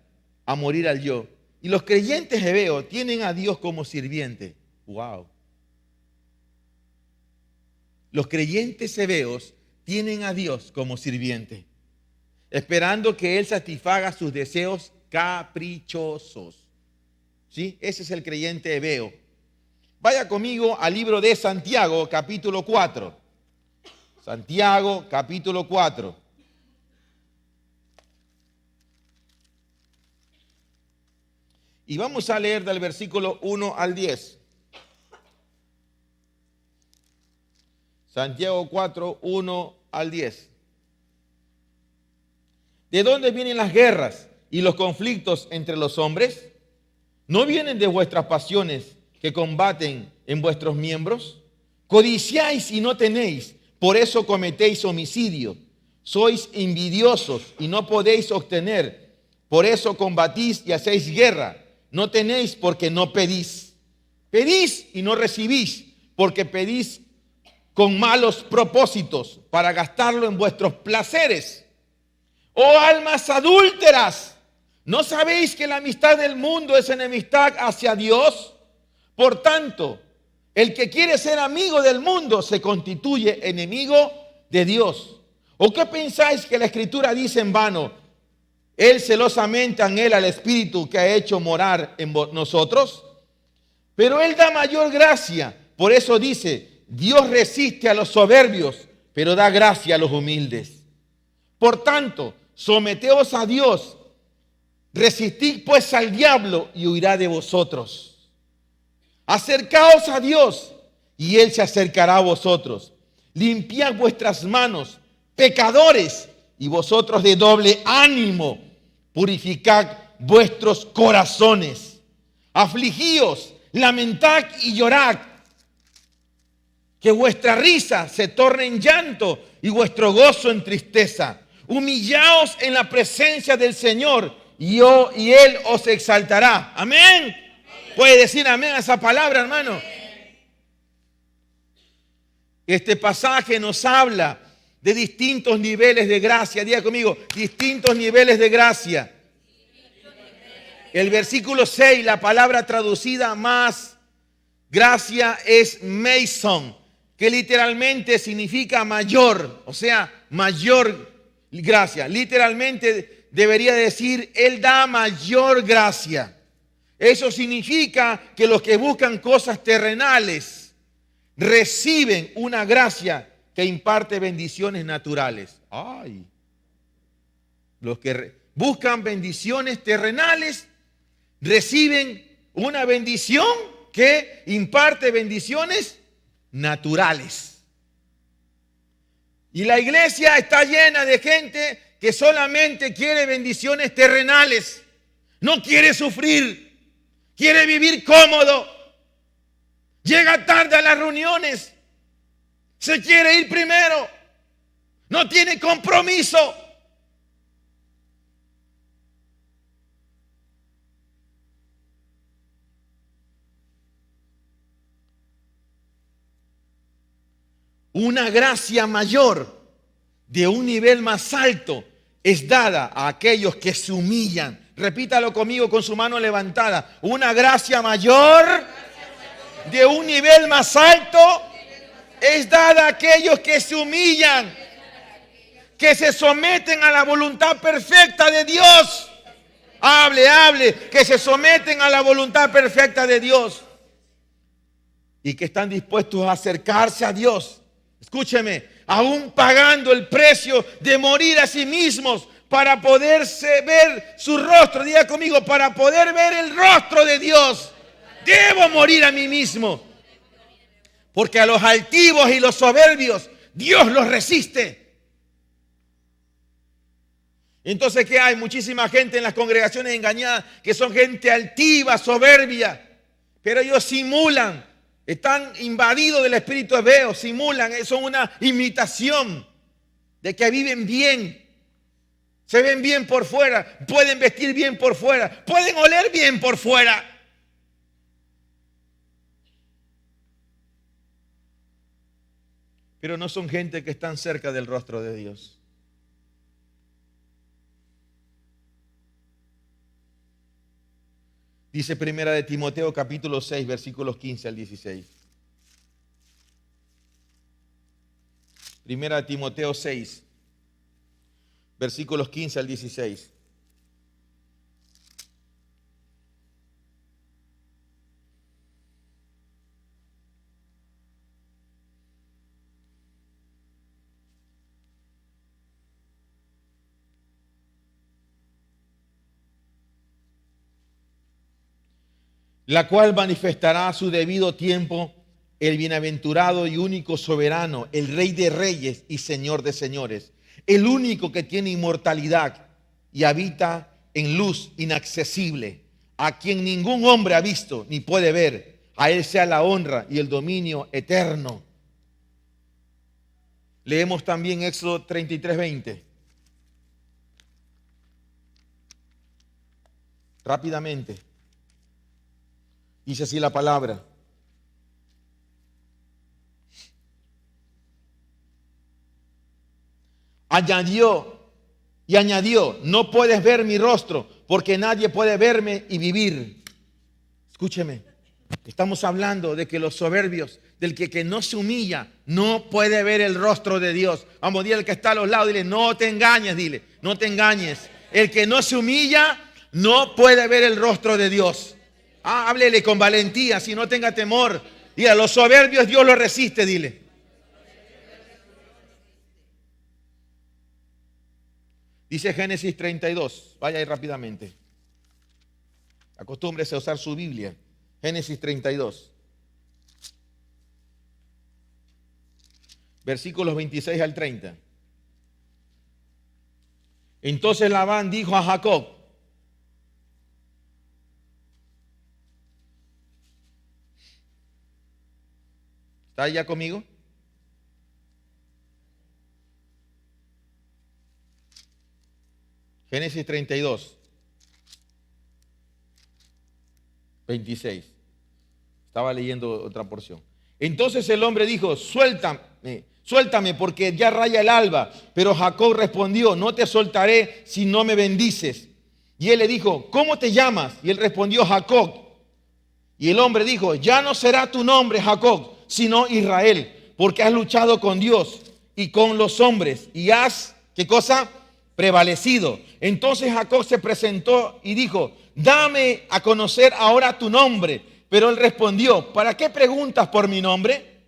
a morir al yo. Y los creyentes hebeos tienen a Dios como sirviente. ¡Wow! Los creyentes hebeos tienen a Dios como sirviente, esperando que Él satisfaga sus deseos caprichosos. ¿Sí? Ese es el creyente hebeo. Vaya conmigo al libro de Santiago, capítulo 4. Santiago, capítulo 4. Y vamos a leer del versículo 1 al 10. Santiago 4, 1 al 10. ¿De dónde vienen las guerras y los conflictos entre los hombres? ¿No vienen de vuestras pasiones que combaten en vuestros miembros? Codiciáis y no tenéis, por eso cometéis homicidio. Sois envidiosos y no podéis obtener, por eso combatís y hacéis guerra. No tenéis porque no pedís. Pedís y no recibís, porque pedís con malos propósitos para gastarlo en vuestros placeres. Oh almas adúlteras, ¿no sabéis que la amistad del mundo es enemistad hacia Dios? Por tanto, el que quiere ser amigo del mundo se constituye enemigo de Dios. ¿O qué pensáis que la Escritura dice en vano? Él celosamente anhela al Espíritu que ha hecho morar en nosotros. Pero Él da mayor gracia. Por eso dice, Dios resiste a los soberbios, pero da gracia a los humildes. Por tanto, someteos a Dios, resistid pues al diablo y huirá de vosotros. Acercaos a Dios y Él se acercará a vosotros. Limpiad vuestras manos, pecadores, y vosotros de doble ánimo, purificad vuestros corazones. Afligíos, lamentad y llorad. Que vuestra risa se torne en llanto y vuestro gozo en tristeza. Humillaos en la presencia del Señor y Él os exaltará. Amén. ¿Puede decir amén a esa palabra, hermano? Este pasaje nos habla de distintos niveles de gracia. Diga conmigo, distintos niveles de gracia. El versículo 6, la palabra traducida más gracia es meison, que literalmente significa mayor, o sea, mayor gracia. Literalmente debería decir, Él da mayor gracia. Eso significa que los que buscan cosas terrenales reciben una gracia que imparte bendiciones naturales. Ay, los que buscan bendiciones terrenales reciben una bendición que imparte bendiciones naturales. Y la iglesia está llena de gente que solamente quiere bendiciones terrenales, no quiere sufrir, quiere vivir cómodo, llega tarde a las reuniones, se quiere ir primero, no tiene compromiso. Una gracia mayor, de un nivel más alto, es dada a aquellos que se humillan. Repítalo conmigo con su mano levantada. Una gracia mayor de un nivel más alto es dada a aquellos que se humillan, que se someten a la voluntad perfecta de Dios. Hable, que se someten a la voluntad perfecta de Dios y que están dispuestos a acercarse a Dios. Escúcheme, aún pagando el precio de morir a sí mismos para poderse ver su rostro. Diga conmigo, para poder ver el rostro de Dios, debo morir a mí mismo. Porque a los altivos y los soberbios, Dios los resiste. Entonces, ¿qué hay? Muchísima gente en las congregaciones engañadas que son gente altiva, soberbia, pero ellos simulan, están invadidos del espíritu hebeo, simulan, son una imitación de que viven bien. Se ven bien por fuera, pueden vestir bien por fuera, pueden oler bien por fuera. Pero no son gente que están cerca del rostro de Dios. Dice Primera de Timoteo capítulo 6, versículos 15 al 16. Primera de Timoteo 6, versículos 15 al 16. La cual manifestará a su debido tiempo el bienaventurado y único soberano, el Rey de reyes y Señor de señores, el único que tiene inmortalidad y habita en luz inaccesible, a quien ningún hombre ha visto ni puede ver. A él sea la honra y el dominio eterno. Leemos también Éxodo 33, 20. Rápidamente. Dice así la palabra. Añadió, no puedes ver mi rostro, porque nadie puede verme y vivir. Escúcheme, estamos hablando de que los soberbios, del que no se humilla, no puede ver el rostro de Dios. Vamos, dile al que está a los lados, dile, no te engañes, dile, no te engañes. El que no se humilla, no puede ver el rostro de Dios. Háblele con valentía, si no tenga temor. Dile, a los soberbios Dios los resiste, dile. Dice Génesis 32. Vaya ahí rápidamente. Acostúmbrese a usar su Biblia. Génesis 32. Versículos 26 al 30. Entonces Labán dijo a Jacob: ¿está ya conmigo? Génesis 32, 26. Estaba leyendo otra porción. Entonces el hombre dijo: suéltame, porque ya raya el alba. Pero Jacob respondió: no te soltaré si no me bendices. Y él le dijo: ¿cómo te llamas? Y él respondió: Jacob. Y el hombre dijo: ya no será tu nombre Jacob, sino Israel, porque has luchado con Dios y con los hombres y has, ¿qué cosa? Prevalecido. Entonces Jacob se presentó y dijo: dame a conocer ahora tu nombre. Pero él respondió: ¿para qué preguntas por mi nombre?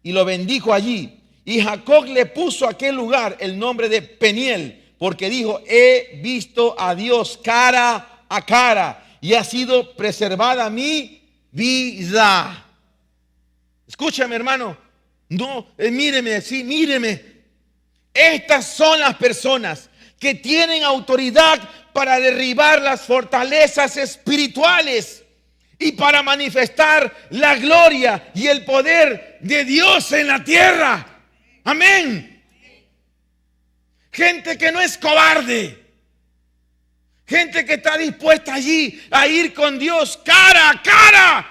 Y lo bendijo allí. Y Jacob le puso a aquel lugar el nombre de Peniel, porque dijo: he visto a Dios cara a cara y ha sido preservada mi vida. Escúchame, hermano. No, míreme, sí, míreme. Estas son las personas que tienen autoridad para derribar las fortalezas espirituales y para manifestar la gloria y el poder de Dios en la tierra. Amén. Gente que no es cobarde. Gente que está dispuesta allí a ir con Dios cara a cara.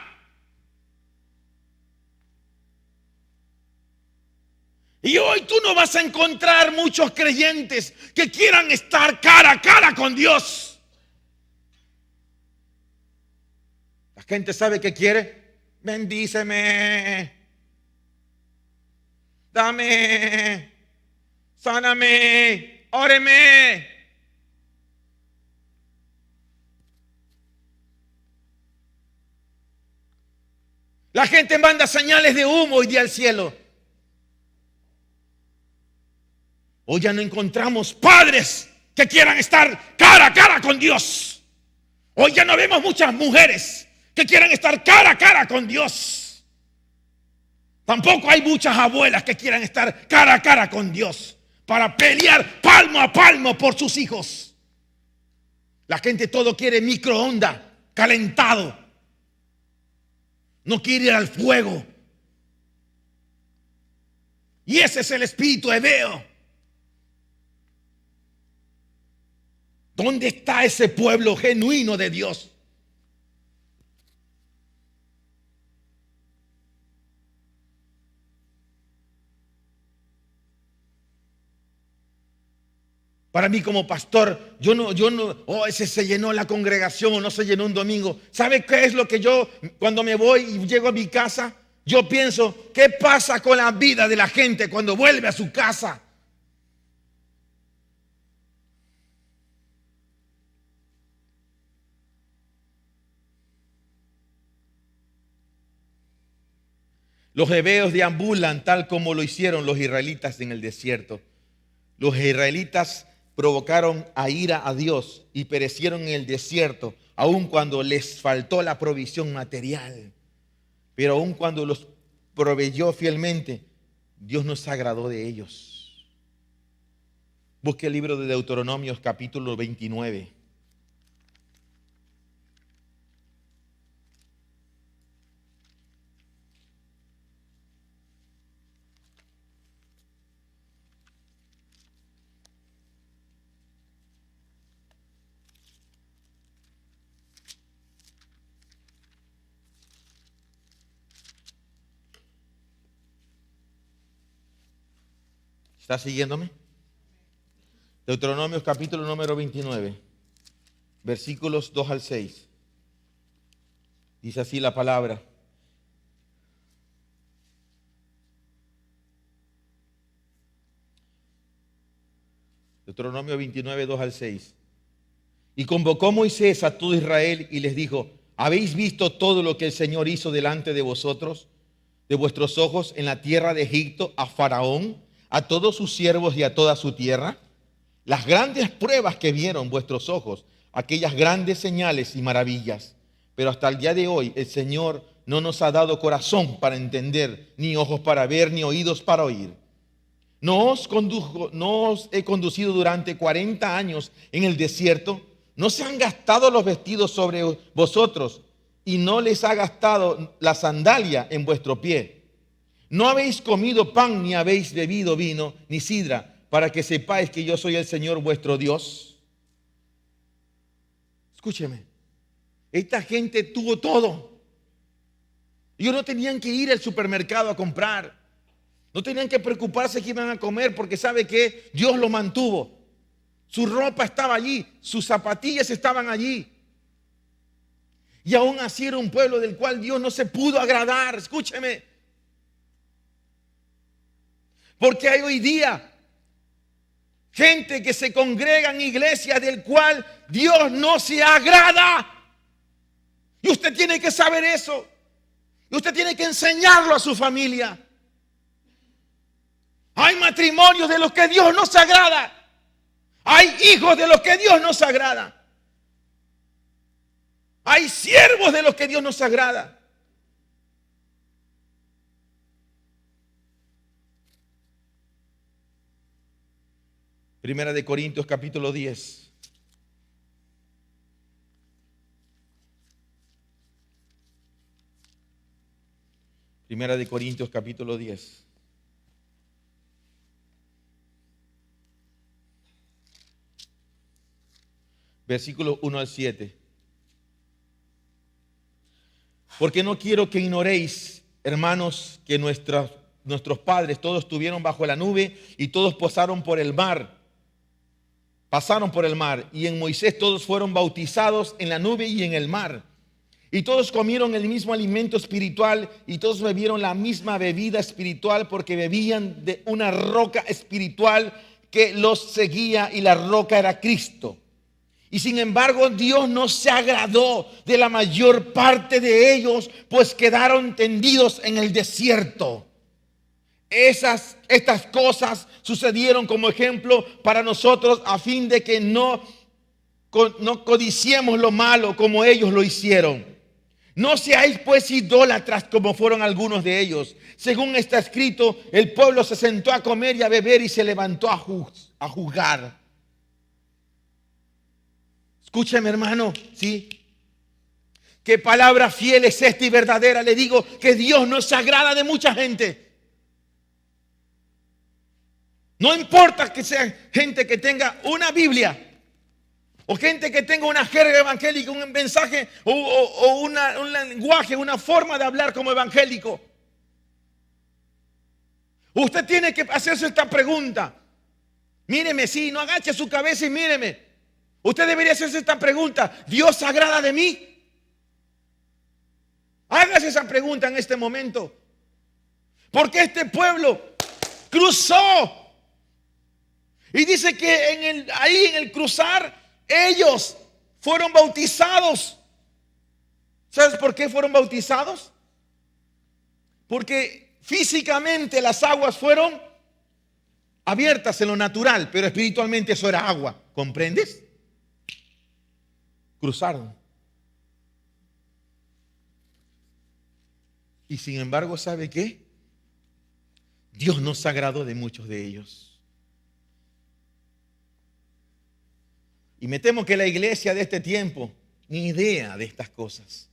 Y hoy tú no vas a encontrar muchos creyentes que quieran estar cara a cara con Dios. La gente sabe que quiere. Bendíceme. Dame. Sáname. Óreme. La gente manda señales de humo hoy día al cielo. Hoy ya no encontramos padres que quieran estar cara a cara con Dios. Hoy ya no vemos muchas mujeres que quieran estar cara a cara con Dios. Tampoco hay muchas abuelas que quieran estar cara a cara con Dios para pelear palmo a palmo por sus hijos. La gente todo quiere microondas, calentado. No quiere ir al fuego. Y ese es el espíritu hebeo. ¿Dónde está ese pueblo genuino de Dios? Para mí como pastor, ese se llenó la congregación o no se llenó un domingo. ¿Sabe qué es lo que yo, cuando me voy y llego a mi casa, yo pienso, ¿qué pasa con la vida de la gente cuando vuelve a su casa? Los heveos deambulan tal como lo hicieron los israelitas en el desierto. Los israelitas provocaron a ira a Dios y perecieron en el desierto, aun cuando les faltó la provisión material. Pero aun cuando los proveyó fielmente, Dios no se agradó de ellos. Busque el libro de Deuteronomios capítulo 29. ¿Está siguiéndome? Deuteronomios capítulo número 29, versículos 2 al 6. Dice así la palabra. Deuteronomio 29, 2 al 6. Y convocó Moisés a todo Israel y les dijo: ¿habéis visto todo lo que el Señor hizo delante de vosotros, de vuestros ojos, en la tierra de Egipto, a Faraón, a todos sus siervos y a toda su tierra? Las grandes pruebas que vieron vuestros ojos, aquellas grandes señales y maravillas. Pero hasta el día de hoy el Señor no nos ha dado corazón para entender, ni ojos para ver, ni oídos para oír. No os he conducido durante 40 años en el desierto. No se han gastado los vestidos sobre vosotros y no les ha gastado la sandalia en vuestro pie. No habéis comido pan, ni habéis bebido vino, ni sidra, para que sepáis que yo soy el Señor vuestro Dios. Escúcheme, esta gente tuvo todo. Ellos no tenían que ir al supermercado a comprar. No tenían que preocuparse que iban a comer, porque sabe que Dios lo mantuvo. Su ropa estaba allí, sus zapatillas estaban allí. Y aún así era un pueblo del cual Dios no se pudo agradar. Escúcheme. Porque hay hoy día gente que se congrega en iglesias del cual Dios no se agrada. Y usted tiene que saber eso. Y usted tiene que enseñarlo a su familia. Hay matrimonios de los que Dios no se agrada. Hay hijos de los que Dios no se agrada. Hay siervos de los que Dios no se agrada. Primera de Corintios capítulo 10. Primera de Corintios capítulo 10. Versículos 1 al 7. Porque no quiero que ignoréis, hermanos, que nuestros nuestros padres, todos estuvieron bajo la nube y todos pasaron por el mar. Pasaron por el mar y en Moisés todos fueron bautizados en la nube y en el mar. Y todos comieron el mismo alimento espiritual y todos bebieron la misma bebida espiritual porque bebían de una roca espiritual que los seguía y la roca era Cristo. Y sin embargo Dios no se agradó de la mayor parte de ellos, pues quedaron tendidos en el desierto. Estas cosas sucedieron como ejemplo para nosotros a fin de que no codiciemos lo malo como ellos lo hicieron. No seáis pues idólatras como fueron algunos de ellos. Según está escrito, el pueblo se sentó a comer y a beber y se levantó a jugar. Escúcheme, hermano, ¿sí? Qué palabra fiel es esta y verdadera. Le digo que Dios no se agrada de mucha gente. No importa que sea gente que tenga una Biblia o gente que tenga una jerga evangélica, un mensaje o un lenguaje, una forma de hablar como evangélico. Usted tiene que hacerse esta pregunta. Míreme, sí, no agache su cabeza y míreme. Usted debería hacerse esta pregunta. ¿Dios se agrada de mí? Hágase esa pregunta en este momento. Porque este pueblo cruzó. Y dice que ahí en el cruzar, ellos fueron bautizados. ¿Sabes por qué fueron bautizados? Porque físicamente las aguas fueron abiertas en lo natural, pero espiritualmente eso era agua. ¿Comprendes? Cruzaron. Y sin embargo, ¿sabe qué? Dios no se agradó de muchos de ellos. Y me temo que la iglesia de este tiempo, ni idea de estas cosas,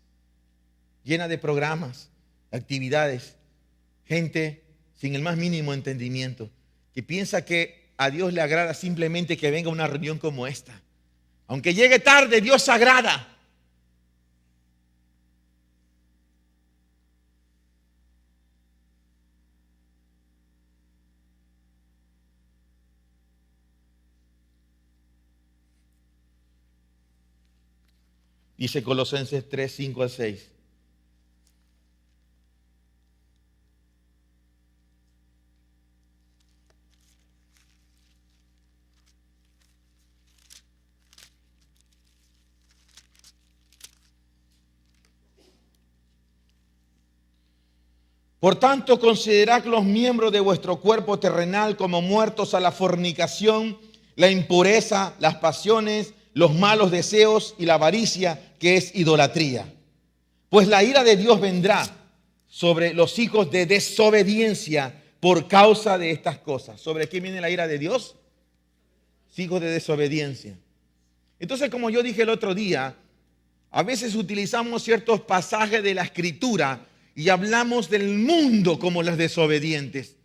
llena de programas, actividades, gente sin el más mínimo entendimiento, que piensa que a Dios le agrada simplemente que venga a una reunión como esta. Aunque llegue tarde, Dios se agrada. Dice Colosenses 3, 5 al 6. Por tanto, considerad los miembros de vuestro cuerpo terrenal como muertos a la fornicación, la impureza, las pasiones, los malos deseos y la avaricia, que es idolatría. Pues la ira de Dios vendrá sobre los hijos de desobediencia por causa de estas cosas. ¿Sobre qué viene la ira de Dios? Hijos de desobediencia. Entonces, como yo dije el otro día, a veces utilizamos ciertos pasajes de la Escritura y hablamos del mundo como los desobedientes.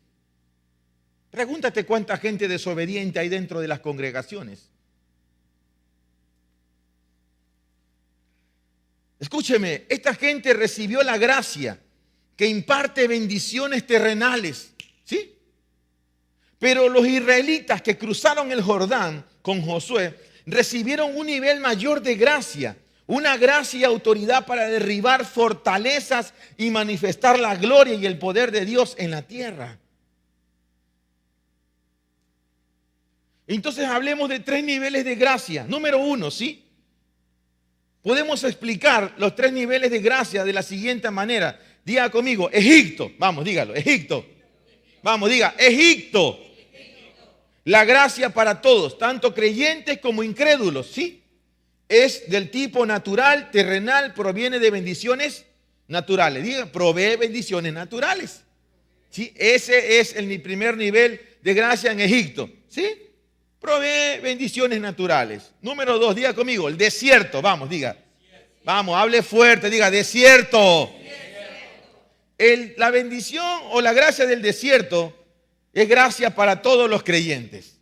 Pregúntate cuánta gente desobediente hay dentro de las congregaciones. Escúcheme, esta gente recibió la gracia que imparte bendiciones terrenales, ¿sí? Pero los israelitas que cruzaron el Jordán con Josué recibieron un nivel mayor de gracia, una gracia y autoridad para derribar fortalezas y manifestar la gloria y el poder de Dios en la tierra. Entonces hablemos de 3 niveles de gracia. Número 1, ¿sí? Podemos explicar los 3 niveles de gracia de la siguiente manera. Diga conmigo, Egipto. Vamos, dígalo, Egipto. Vamos, diga, Egipto. La gracia para todos, tanto creyentes como incrédulos, ¿sí? Es del tipo natural, terrenal, proviene de bendiciones naturales. Diga, provee bendiciones naturales. ¿Sí? Ese es el primer nivel de gracia en Egipto, ¿sí? Provee bendiciones naturales. Número 2, diga conmigo, el desierto. Vamos, diga. Vamos, hable fuerte, diga, desierto. La bendición o la gracia del desierto es gracia para todos los creyentes.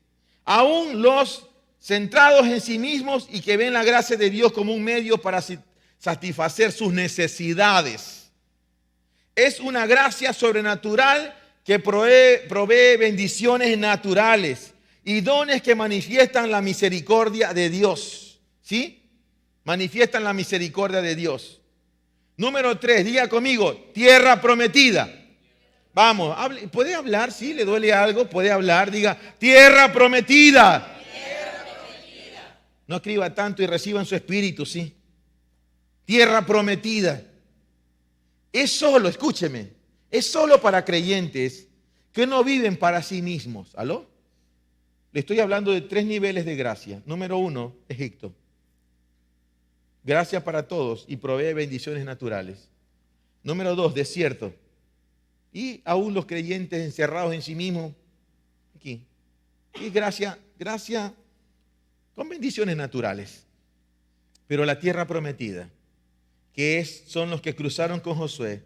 Aún los centrados en sí mismos y que ven la gracia de Dios como un medio para satisfacer sus necesidades. Es una gracia sobrenatural que provee bendiciones naturales y dones que manifiestan la misericordia de Dios. ¿Sí? Manifiestan la misericordia de Dios. Número 3, diga conmigo, tierra prometida. Vamos, ¿puede hablar? ¿Sí? ¿Le duele algo? ¿Puede hablar? Diga, tierra prometida. Tierra prometida. No escriba tanto y reciban su espíritu, ¿sí? Tierra prometida. Es solo, escúcheme, es solo para creyentes que no viven para sí mismos. ¿Aló? Le estoy hablando de 3 niveles de gracia. Número 1, Egipto. Gracia para todos y provee bendiciones naturales. Número 2, desierto. Y aún los creyentes encerrados en sí mismos, aquí. Y gracia con bendiciones naturales. Pero la tierra prometida, son los que cruzaron con Josué,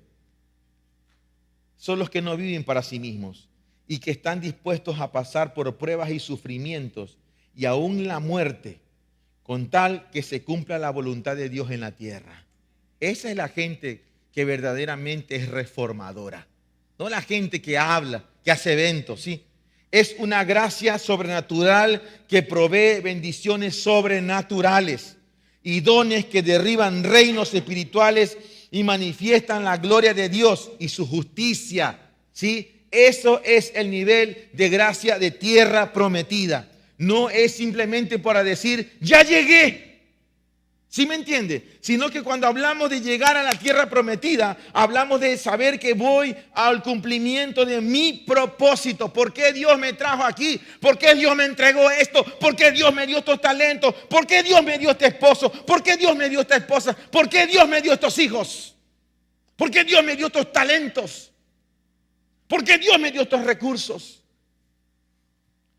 son los que no viven para sí mismos y que están dispuestos a pasar por pruebas y sufrimientos y aún la muerte, con tal que se cumpla la voluntad de Dios en la tierra. Esa es la gente que verdaderamente es reformadora. No la gente que habla, que hace eventos, ¿sí? Es una gracia sobrenatural que provee bendiciones sobrenaturales y dones que derriban reinos espirituales y manifiestan la gloria de Dios y su justicia, ¿sí? Eso es el nivel de gracia de tierra prometida. No es simplemente para decir, ya llegué. ¿Sí me entiende? Sino que cuando hablamos de llegar a la tierra prometida, hablamos de saber que voy al cumplimiento de mi propósito. ¿Por qué Dios me trajo aquí? ¿Por qué Dios me entregó esto? ¿Por qué Dios me dio estos talentos? ¿Por qué Dios me dio este esposo? ¿Por qué Dios me dio esta esposa? ¿Por qué Dios me dio estos hijos? ¿Por qué Dios me dio estos talentos? ¿Por qué Dios me dio estos recursos?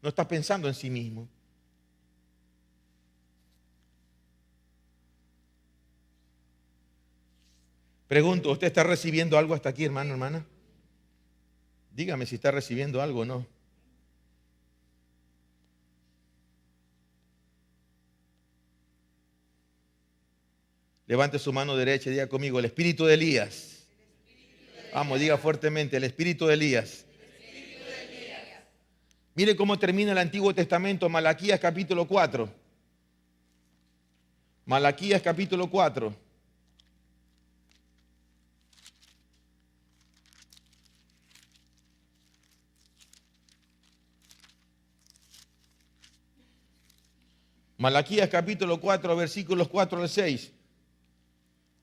No está pensando en sí mismo. Pregunto, ¿usted está recibiendo algo hasta aquí, hermano, hermana? Dígame si está recibiendo algo o no. Levante su mano derecha y diga conmigo, el espíritu de Elías. Vamos, diga fuertemente, el espíritu de Elías. Mire cómo termina el Antiguo Testamento, Malaquías capítulo 4. Malaquías capítulo 4. Malaquías capítulo 4, versículos 4 al 6.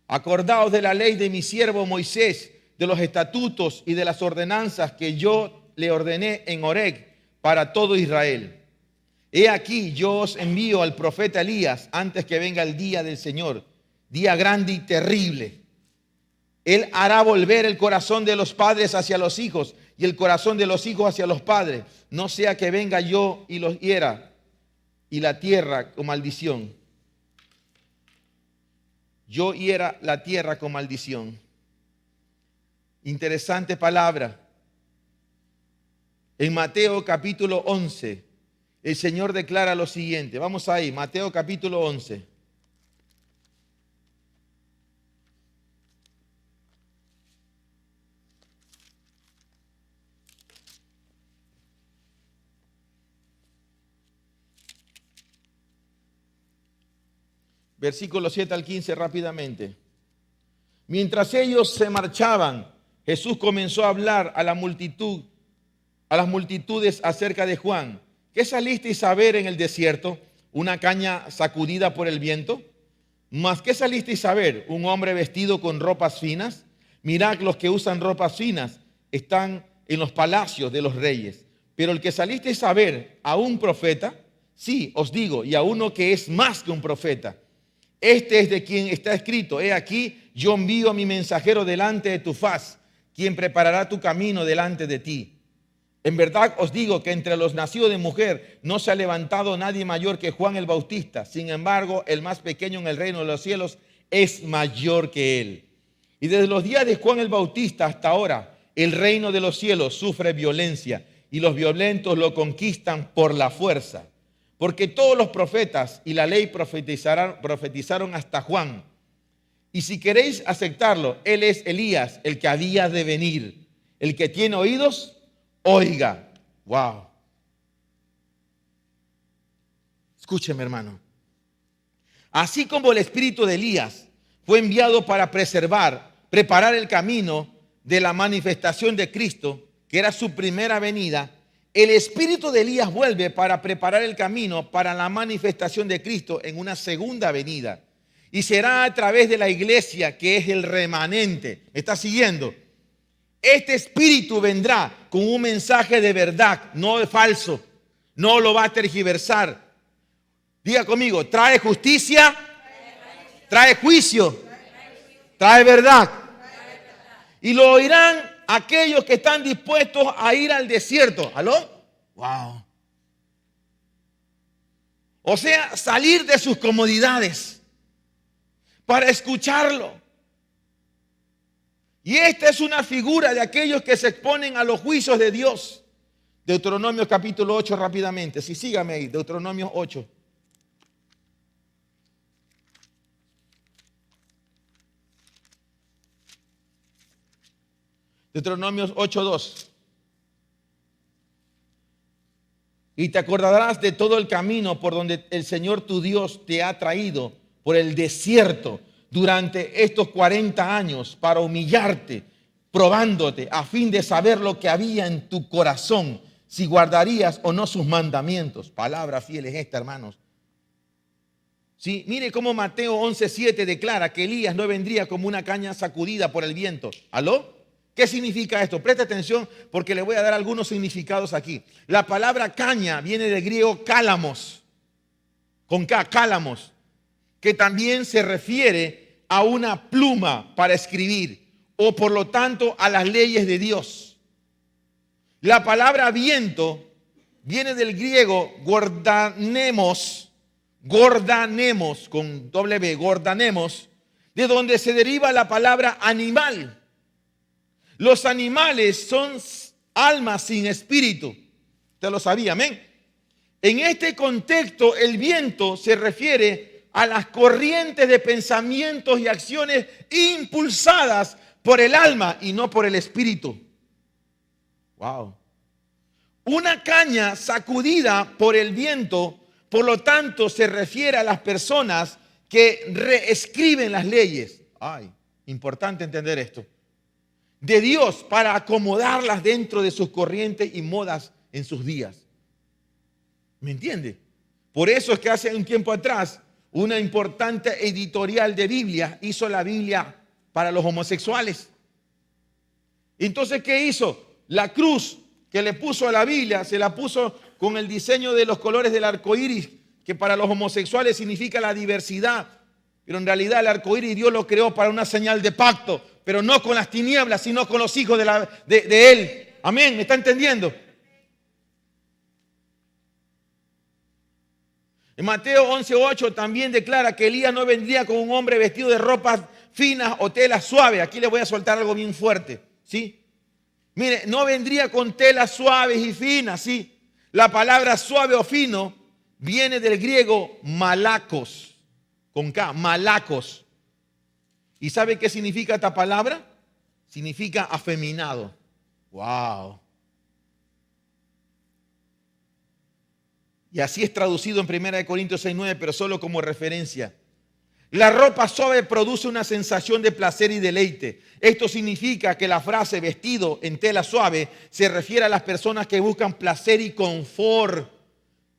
Acordaos de la ley de mi siervo Moisés, de los estatutos y de las ordenanzas que yo le ordené en Horeb para todo Israel. He aquí, yo os envío al profeta Elías antes que venga el día del Señor, día grande y terrible. Él hará volver el corazón de los padres hacia los hijos y el corazón de los hijos hacia los padres, no sea que venga yo y los hiera y la tierra con maldición. Yo hiera la tierra con maldición. Interesante palabra. En Mateo capítulo 11, el Señor declara lo siguiente. Vamos ahí, Mateo capítulo 11. Versículo 7 al 15 rápidamente. Mientras ellos se marchaban, Jesús comenzó a hablar a las multitudes acerca de Juan. ¿Qué salisteis a ver en el desierto? ¿Una caña sacudida por el viento? ¿Mas qué salisteis a ver? ¿Un hombre vestido con ropas finas? Mirad, los que usan ropas finas están en los palacios de los reyes. Pero el que salisteis a ver, a un profeta, sí, os digo, y a uno que es más que un profeta. Este es de quien está escrito, he aquí, yo envío a mi mensajero delante de tu faz, quien preparará tu camino delante de ti. En verdad os digo que entre los nacidos de mujer no se ha levantado nadie mayor que Juan el Bautista. Sin embargo, el más pequeño en el reino de los cielos es mayor que él. Y desde los días de Juan el Bautista hasta ahora, el reino de los cielos sufre violencia y los violentos lo conquistan por la fuerza. Porque todos los profetas y la ley profetizaron hasta Juan. Y si queréis aceptarlo, él es Elías, el que había de venir. El que tiene oídos, Oiga, wow. Escúcheme, hermano. Así como el espíritu de Elías fue enviado para preparar el camino de la manifestación de Cristo, que era su primera venida, el espíritu de Elías vuelve para preparar el camino para la manifestación de Cristo en una segunda venida. Y será a través de la iglesia, que es el remanente. ¿Me está siguiendo? Este espíritu vendrá con un mensaje de verdad, no de falso. No lo va a tergiversar. Diga conmigo, trae justicia, trae juicio, trae verdad. Y lo oirán aquellos que están dispuestos a ir al desierto. ¿Aló? Wow. O sea, salir de sus comodidades para escucharlo. Y esta es una figura de aquellos que se exponen a los juicios de Dios. Deuteronomio capítulo 8 rápidamente. Sí, sígame ahí, Deuteronomio 8. Deuteronomio 8:2. Y te acordarás de todo el camino por donde el Señor tu Dios te ha traído por el desierto durante estos 40 años para humillarte, probándote a fin de saber lo que había en tu corazón, si guardarías o no sus mandamientos. Palabra fiel es esta, hermanos. Sí, mire cómo Mateo 11:7 declara que Elías no vendría como una caña sacudida por el viento. ¿Aló? ¿Qué significa esto? Preste atención porque le voy a dar algunos significados aquí. La palabra caña viene del griego cálamos, con K, cálamos, que también se refiere a una pluma para escribir o por lo tanto a las leyes de Dios. La palabra viento viene del griego gordanemos, con doble B, gordanemos, de donde se deriva la palabra animal. Los animales son almas sin espíritu. Usted lo sabía, amén. En este contexto, el viento se refiere a las corrientes de pensamientos y acciones impulsadas por el alma y no por el espíritu. Wow. Una caña sacudida por el viento, por lo tanto, se refiere a las personas que reescriben las leyes. Ay, importante entender esto. De Dios para acomodarlas dentro de sus corrientes y modas en sus días. ¿Me entiende? Por eso es que hace un tiempo atrás una importante editorial de Biblia hizo la Biblia para los homosexuales. Entonces, ¿qué hizo? La cruz que le puso a la Biblia se la puso con el diseño de los colores del arco iris, que para los homosexuales significa la diversidad. Pero en realidad el arco iris Dios lo creó para una señal de pacto, pero no con las tinieblas, sino con los hijos de Él. Amén, ¿me está entendiendo? En Mateo 11:8 también declara que Elías no vendría con un hombre vestido de ropas finas o telas suaves. Aquí le voy a soltar algo bien fuerte, ¿sí? Mire, no vendría con telas suaves y finas, ¿sí? La palabra suave o fino viene del griego malacos, con K, malacos. ¿Y sabe qué significa esta palabra? Significa afeminado. Wow. Y así es traducido en 1 Corintios 6:9, pero solo como referencia. La ropa suave produce una sensación de placer y deleite. Esto significa que la frase vestido en tela suave se refiere a las personas que buscan placer y confort,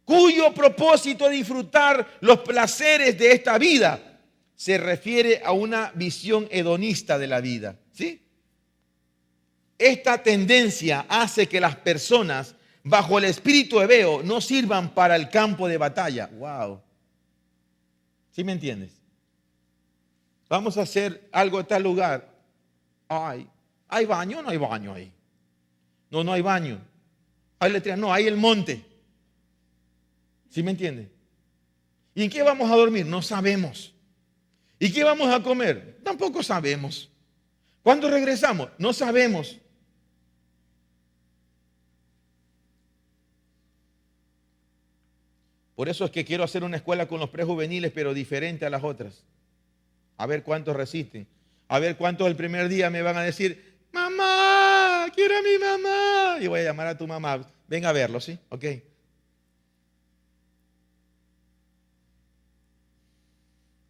cuyo propósito es disfrutar los placeres de esta vida. Se refiere a una visión hedonista de la vida, ¿sí? Esta tendencia hace que las personas bajo el espíritu hebeo no sirvan para el campo de batalla. Wow. ¿Sí me entiendes? Vamos a hacer algo en tal lugar. Ay, ¿hay baño o no hay baño ahí? No, no hay baño. Hay letrina, no, hay el monte. ¿Sí me entiende? ¿Y en qué vamos a dormir? No sabemos. ¿Y qué vamos a comer? Tampoco sabemos. ¿Cuándo regresamos? No sabemos. Por eso es que quiero hacer una escuela con los prejuveniles, pero diferente a las otras. A ver cuántos resisten. A ver cuántos el primer día me van a decir, mamá, quiero a mi mamá. Y voy a llamar a tu mamá. Ven a verlo, ¿sí? Ok.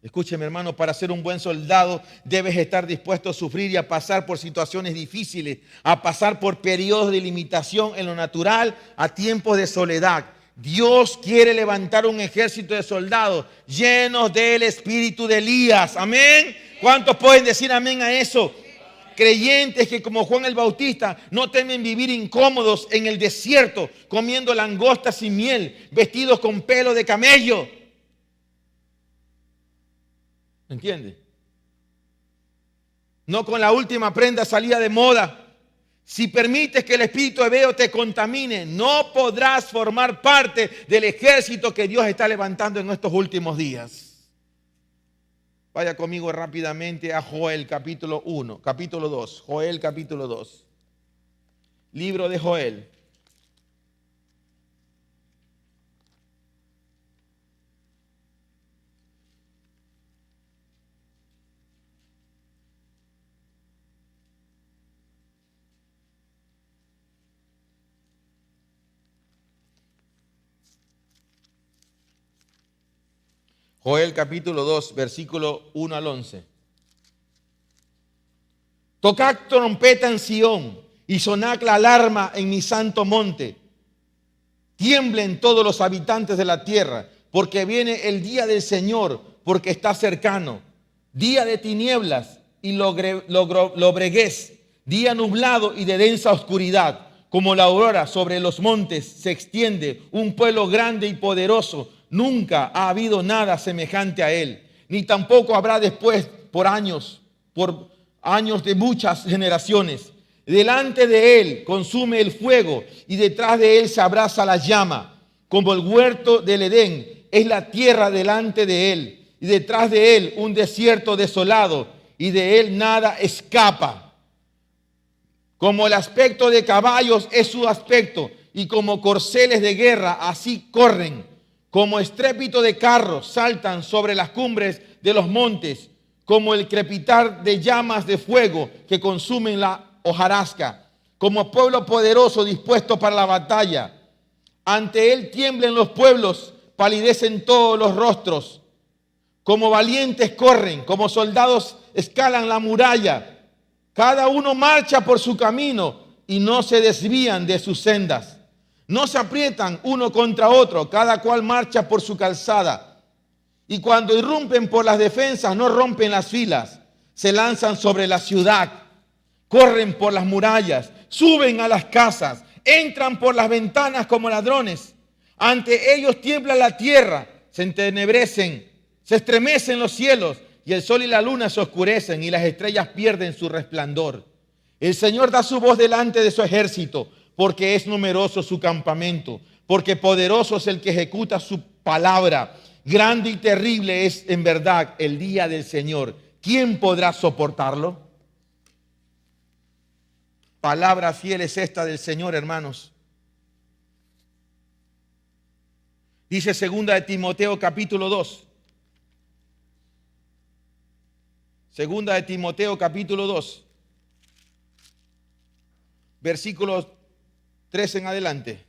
Escúcheme, hermano, para ser un buen soldado debes estar dispuesto a sufrir y a pasar por situaciones difíciles, a pasar por periodos de limitación en lo natural, a tiempos de soledad. Dios quiere levantar un ejército de soldados llenos del espíritu de Elías. Amén. ¿Cuántos pueden decir amén a eso? Creyentes que como Juan el Bautista no temen vivir incómodos en el desierto, comiendo langostas y miel, vestidos con pelo de camello. ¿Entiende? No con la última prenda salida de moda. Si permites que el espíritu hebeo te contamine, no podrás formar parte del ejército que Dios está levantando en estos últimos días. Vaya conmigo rápidamente a Joel capítulo 2. Joel capítulo 2. Libro de Joel. Joel capítulo 2, versículo 1 al 11. Tocad trompeta en Sión y sonad la alarma en mi santo monte. Tiemblen todos los habitantes de la tierra, porque viene el día del Señor, porque está cercano. Día de tinieblas y lobreguez, día nublado y de densa oscuridad. Como la aurora sobre los montes se extiende un pueblo grande y poderoso. Nunca ha habido nada semejante a él, ni tampoco habrá después por años de muchas generaciones. Delante de él consume el fuego y detrás de él se abraza la llama. Como el huerto del Edén es la tierra delante de él y detrás de él un desierto desolado y de él nada escapa. Como el aspecto de caballos es su aspecto y como corceles de guerra así corren. Como estrépito de carros saltan sobre las cumbres de los montes, como el crepitar de llamas de fuego que consumen la hojarasca, como pueblo poderoso dispuesto para la batalla. Ante él tiemblen los pueblos, palidecen todos los rostros. Como valientes corren, como soldados escalan la muralla. Cada uno marcha por su camino y no se desvían de sus sendas. No se aprietan uno contra otro, cada cual marcha por su calzada. Y cuando irrumpen por las defensas, no rompen las filas. Se lanzan sobre la ciudad, corren por las murallas, suben a las casas, entran por las ventanas como ladrones. Ante ellos tiembla la tierra, se entenebrecen, se estremecen los cielos, y el sol y la luna se oscurecen y las estrellas pierden su resplandor. El Señor da su voz delante de su ejército, porque es numeroso su campamento, porque poderoso es el que ejecuta su palabra. Grande y terrible es en verdad el día del Señor. ¿Quién podrá soportarlo? Palabra fiel es esta del Señor, hermanos. Dice 2 de Timoteo capítulo 2. 2 de Timoteo capítulo 2. Versículos 3 en adelante.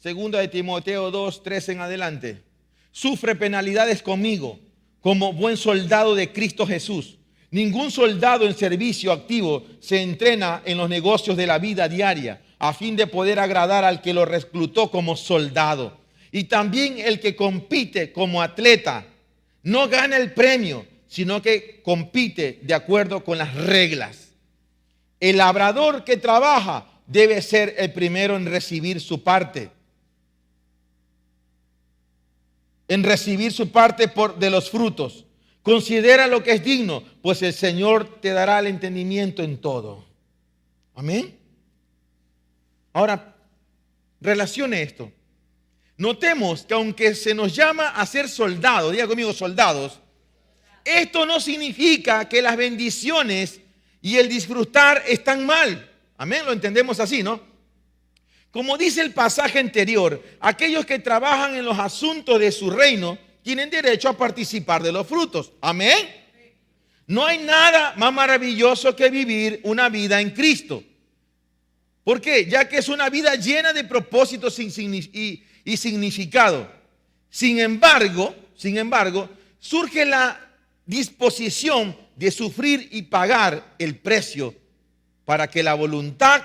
2 de Timoteo 2, 3 en adelante. Sufre penalidades conmigo como buen soldado de Cristo Jesús. Ningún soldado en servicio activo se entrena en los negocios de la vida diaria a fin de poder agradar al que lo reclutó como soldado. Y también el que compite como atleta no gana el premio, sino que compite de acuerdo con las reglas. El labrador que trabaja debe ser el primero en recibir su parte. En recibir su parte de los frutos. Considera lo que es digno, pues el Señor te dará el entendimiento en todo. Amén. Ahora, relacione esto. Notemos que aunque se nos llama a ser soldados, diga conmigo soldados, esto no significa que las bendiciones y el disfrutar están mal. Amén, lo entendemos así, ¿no? Como dice el pasaje anterior, aquellos que trabajan en los asuntos de su reino tienen derecho a participar de los frutos. Amén. No hay nada más maravilloso que vivir una vida en Cristo. ¿Por qué? Ya que es una vida llena de propósitos y significado. Sin embargo, surge la disposición de sufrir y pagar el precio para que la voluntad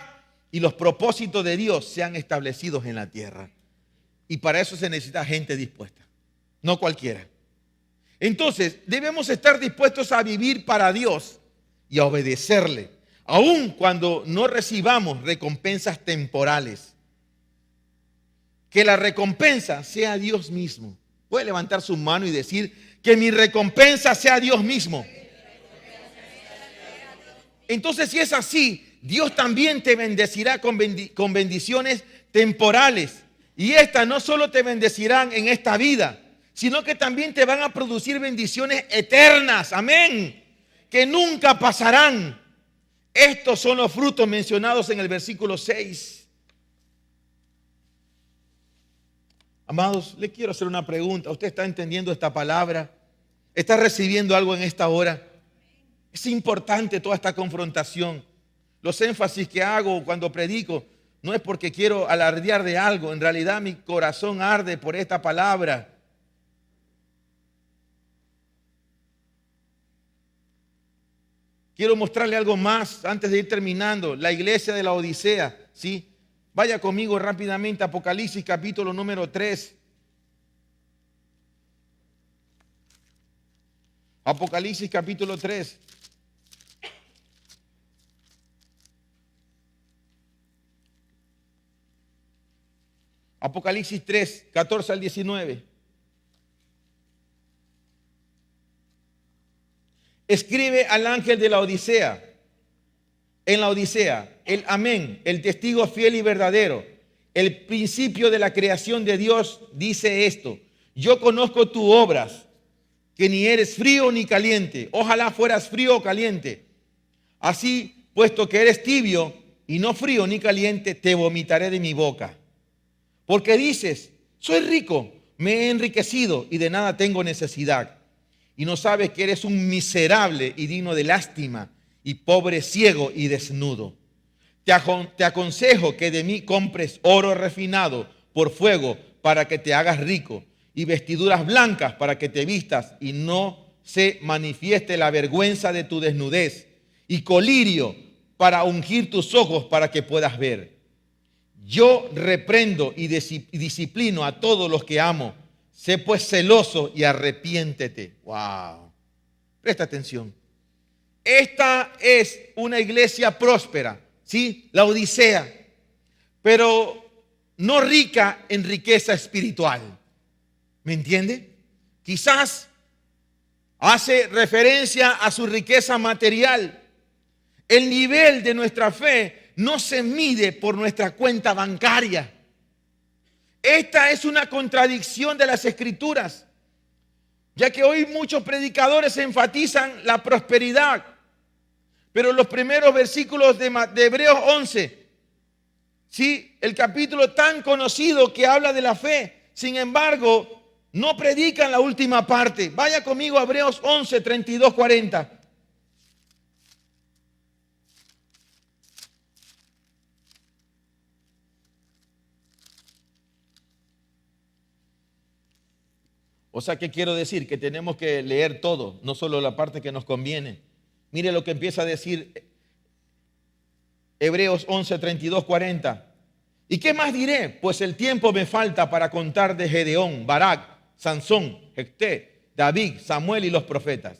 y los propósitos de Dios sean establecidos en la tierra. Y para eso se necesita gente dispuesta, no cualquiera. Entonces, debemos estar dispuestos a vivir para Dios y a obedecerle, aun cuando no recibamos recompensas temporales. Que la recompensa sea Dios mismo. Puede levantar su mano y decir que mi recompensa sea Dios mismo. Entonces, si es así, Dios también te bendecirá con bendiciones temporales. Y estas no solo te bendecirán en esta vida, sino que también te van a producir bendiciones eternas. Amén. Que nunca pasarán. Estos son los frutos mencionados en el versículo 6. Amados, le quiero hacer una pregunta. ¿Usted está entendiendo esta palabra? ¿Está recibiendo algo en esta hora? Es importante toda esta confrontación. Los énfasis que hago cuando predico no es porque quiero alardear de algo. En realidad mi corazón arde por esta palabra. Quiero mostrarle algo más antes de ir terminando. La iglesia de la Odisea, ¿sí? Vaya conmigo rápidamente a Apocalipsis capítulo número 3. Apocalipsis capítulo 3. Apocalipsis 3, 14 al 19. Escribe al ángel de la Odisea. En la Odisea, el amén, el testigo fiel y verdadero, el principio de la creación de Dios, dice esto: yo conozco tus obras, que ni eres frío ni caliente. Ojalá fueras frío o caliente. Así, puesto que eres tibio y no frío ni caliente, te vomitaré de mi boca. Porque dices: soy rico, me he enriquecido y de nada tengo necesidad. Y no sabes que eres un miserable y digno de lástima, y pobre, ciego y desnudo. Te aconsejo que de mí compres oro refinado por fuego para que te hagas rico, y vestiduras blancas para que te vistas y no se manifieste la vergüenza de tu desnudez, y colirio para ungir tus ojos para que puedas ver. Yo reprendo y disciplino a todos los que amo. Sé pues celoso y arrepiéntete. Wow. Presta atención. Esta es una iglesia próspera, ¿sí? La Odisea, pero no rica en riqueza espiritual. ¿Me entiende? Quizás hace referencia a su riqueza material. El nivel de nuestra fe no se mide por nuestra cuenta bancaria. Esta es una contradicción de las Escrituras, ya que hoy muchos predicadores enfatizan la prosperidad, pero los primeros versículos de Hebreos 11, ¿sí? El capítulo tan conocido que habla de la fe, sin embargo, no predican la última parte. Vaya conmigo a Hebreos 11, 32, 40. O sea, ¿qué quiero decir? Que tenemos que leer todo, no solo la parte que nos conviene. Mire lo que empieza a decir Hebreos 11, 32, 40. ¿Y qué más diré? Pues el tiempo me falta para contar de Gedeón, Barak, Sansón, Jefté, David, Samuel y los profetas,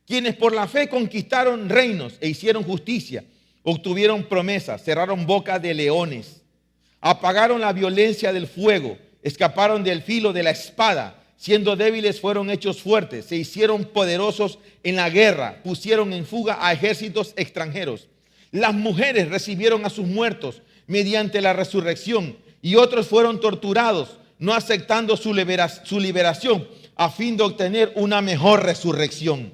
quienes por la fe conquistaron reinos e hicieron justicia, obtuvieron promesas, cerraron boca de leones, apagaron la violencia del fuego, escaparon del filo de la espada. Siendo débiles fueron hechos fuertes, se hicieron poderosos en la guerra, pusieron en fuga a ejércitos extranjeros. Las mujeres recibieron a sus muertos mediante la resurrección, y otros fueron torturados, no aceptando su liberación a fin de obtener una mejor resurrección.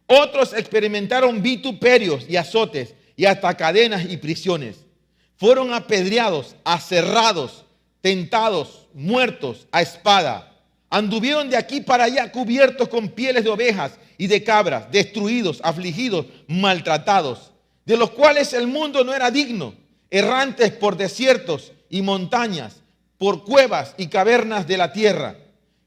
Otros experimentaron vituperios y azotes y hasta cadenas y prisiones. Fueron apedreados, aserrados, tentados, muertos a espada. Anduvieron de aquí para allá cubiertos con pieles de ovejas y de cabras, destruidos, afligidos, maltratados, de los cuales el mundo no era digno, errantes por desiertos y montañas, por cuevas y cavernas de la tierra.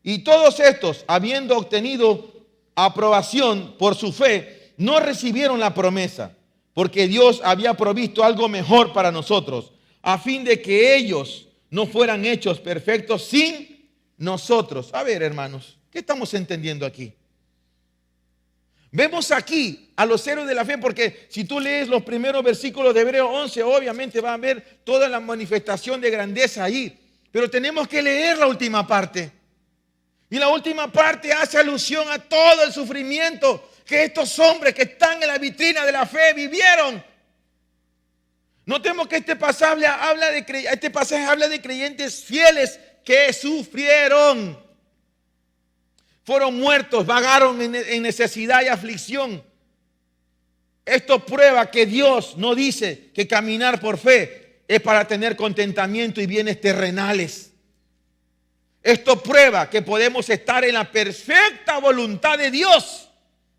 Y todos estos, habiendo obtenido aprobación por su fe, no recibieron la promesa, porque Dios había provisto algo mejor para nosotros, a fin de que ellos no fueran hechos perfectos sin nosotros. A ver, hermanos, ¿qué estamos entendiendo aquí? Vemos aquí a los héroes de la fe, porque si tú lees los primeros versículos de Hebreos 11, obviamente va a ver toda la manifestación de grandeza ahí. Pero tenemos que leer la última parte. Y la última parte hace alusión a todo el sufrimiento que estos hombres que están en la vitrina de la fe vivieron. Notemos que este pasaje habla de creyentes fieles que sufrieron. Fueron muertos, vagaron en necesidad y aflicción. Esto prueba que Dios no dice que caminar por fe es para tener contentamiento y bienes terrenales. Esto prueba que podemos estar en la perfecta voluntad de Dios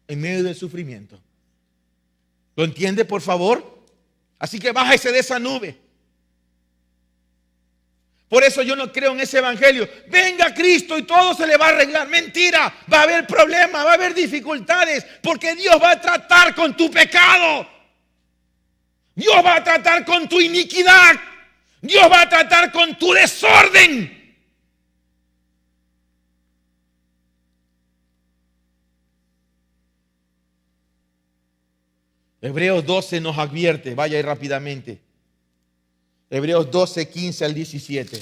en medio del sufrimiento. ¿Lo entiende, por favor? Así que bájese de esa nube. Por eso yo no creo en ese evangelio. Venga Cristo y todo se le va a arreglar. Mentira, va a haber problemas, va a haber dificultades, porque Dios va a tratar con tu pecado. Dios va a tratar con tu iniquidad. Dios va a tratar con tu desorden. Hebreos 12 nos advierte, vaya ahí rápidamente. Hebreos 12, 15 al 17.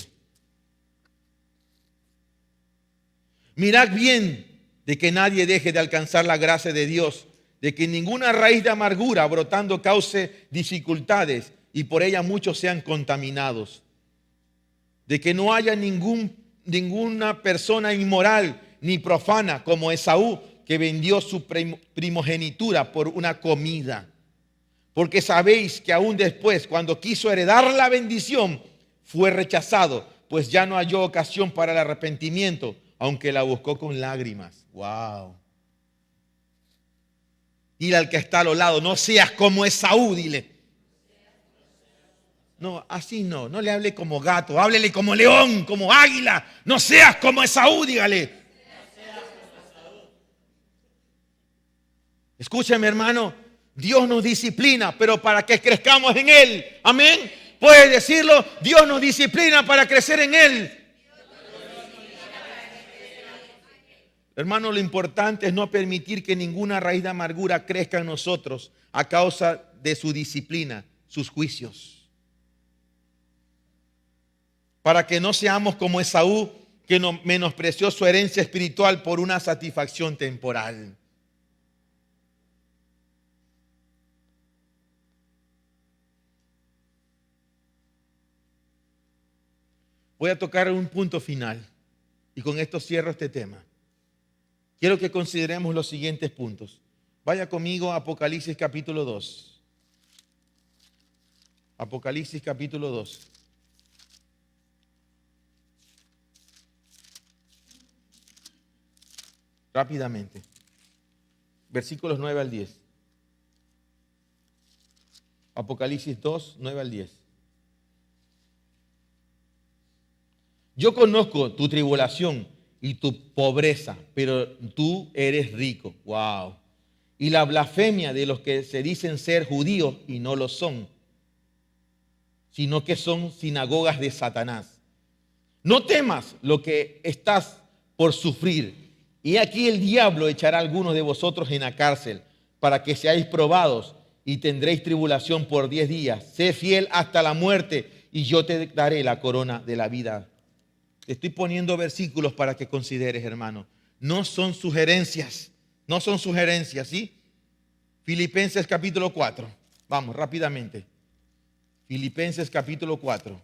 Mirad bien de que nadie deje de alcanzar la gracia de Dios, de que ninguna raíz de amargura brotando cause dificultades y por ella muchos sean contaminados. De que no haya ninguna persona inmoral ni profana como Esaú, que vendió su primogenitura por una comida. Porque sabéis que aún después, cuando quiso heredar la bendición, fue rechazado, pues ya no halló ocasión para el arrepentimiento, aunque la buscó con lágrimas. Wow. Dile al que está a los lados, no seas como Esaú, dile. No, así no le hable como gato, háblele como león, como águila. No seas como Esaú, dígale. Escúcheme, hermano. Dios nos disciplina, pero para que crezcamos en Él. Amén. Puedes decirlo, Dios nos disciplina para crecer en Él. Hermano, lo importante es no permitir que ninguna raíz de amargura crezca en nosotros a causa de su disciplina, sus juicios. Para que no seamos como Esaú, que menospreció su herencia espiritual por una satisfacción temporal. Voy a tocar un punto final y con esto cierro este tema. Quiero que consideremos los siguientes puntos. Vaya conmigo a Apocalipsis capítulo 2. Apocalipsis capítulo 2. Rápidamente. Versículos 9 al 10. Apocalipsis 2, 9 al 10. Yo conozco tu tribulación y tu pobreza, pero tú eres rico. Wow. Y la blasfemia de los que se dicen ser judíos y no lo son, sino que son sinagogas de Satanás. No temas lo que estás por sufrir. Y aquí el diablo echará a algunos de vosotros en la cárcel para que seáis probados y tendréis tribulación por 10 días. Sé fiel hasta la muerte y yo te daré la corona de la vida. Te estoy poniendo versículos para que consideres, hermano. No son sugerencias, ¿sí? Filipenses capítulo 4. Vamos, rápidamente. Filipenses capítulo 4.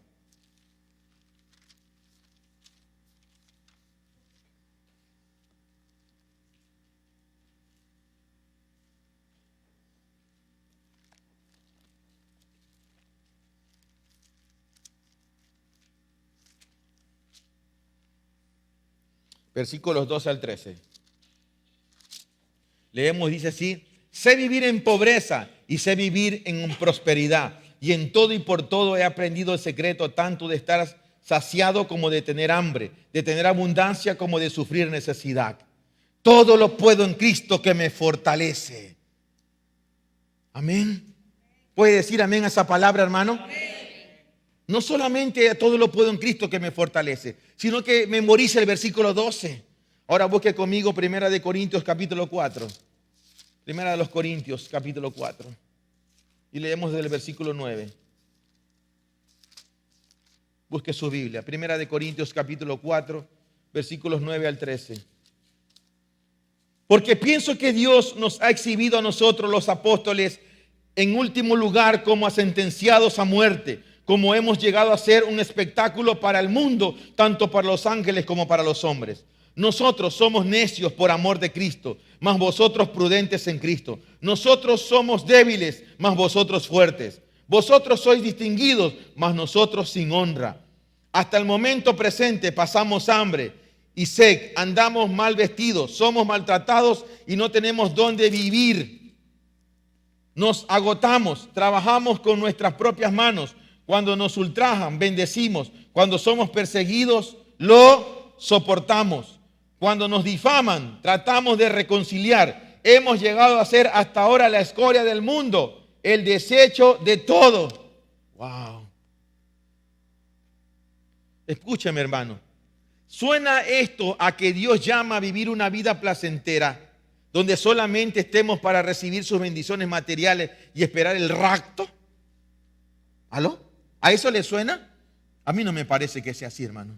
versículos 12 al 13. Leemos, dice así: sé vivir en pobreza y sé vivir en prosperidad. Y en todo y por todo he aprendido el secreto tanto de estar saciado como de tener hambre, de tener abundancia como de sufrir necesidad. Todo lo puedo en Cristo que me fortalece. Amén. ¿Puede decir amén a esa palabra, hermano? Amén. No solamente todo lo puedo en Cristo que me fortalece, sino que memorice el versículo 12. Ahora busque conmigo Primera de Corintios capítulo 4. Primera de los Corintios capítulo 4. Y leemos desde el versículo 9. Busque su Biblia. Primera de Corintios capítulo 4, versículos 9 al 13. Porque pienso que Dios nos ha exhibido a nosotros los apóstoles en último lugar como a sentenciados a muerte, como hemos llegado a ser un espectáculo para el mundo, tanto para los ángeles como para los hombres. Nosotros somos necios por amor de Cristo, mas vosotros prudentes en Cristo. Nosotros somos débiles, mas vosotros fuertes. Vosotros sois distinguidos, mas nosotros sin honra. Hasta el momento presente pasamos hambre y sed, andamos mal vestidos, somos maltratados y no tenemos dónde vivir. Nos agotamos, trabajamos con nuestras propias manos. Cuando nos ultrajan, bendecimos. Cuando somos perseguidos, lo soportamos. Cuando nos difaman, tratamos de reconciliar. Hemos llegado a ser hasta ahora la escoria del mundo, el desecho de todo. Wow. Escúchame, hermano. ¿Suena esto a que Dios llama a vivir una vida placentera, donde solamente estemos para recibir sus bendiciones materiales y esperar el rapto? ¿Aló? ¿A eso le suena? A mí no me parece que sea así, hermano.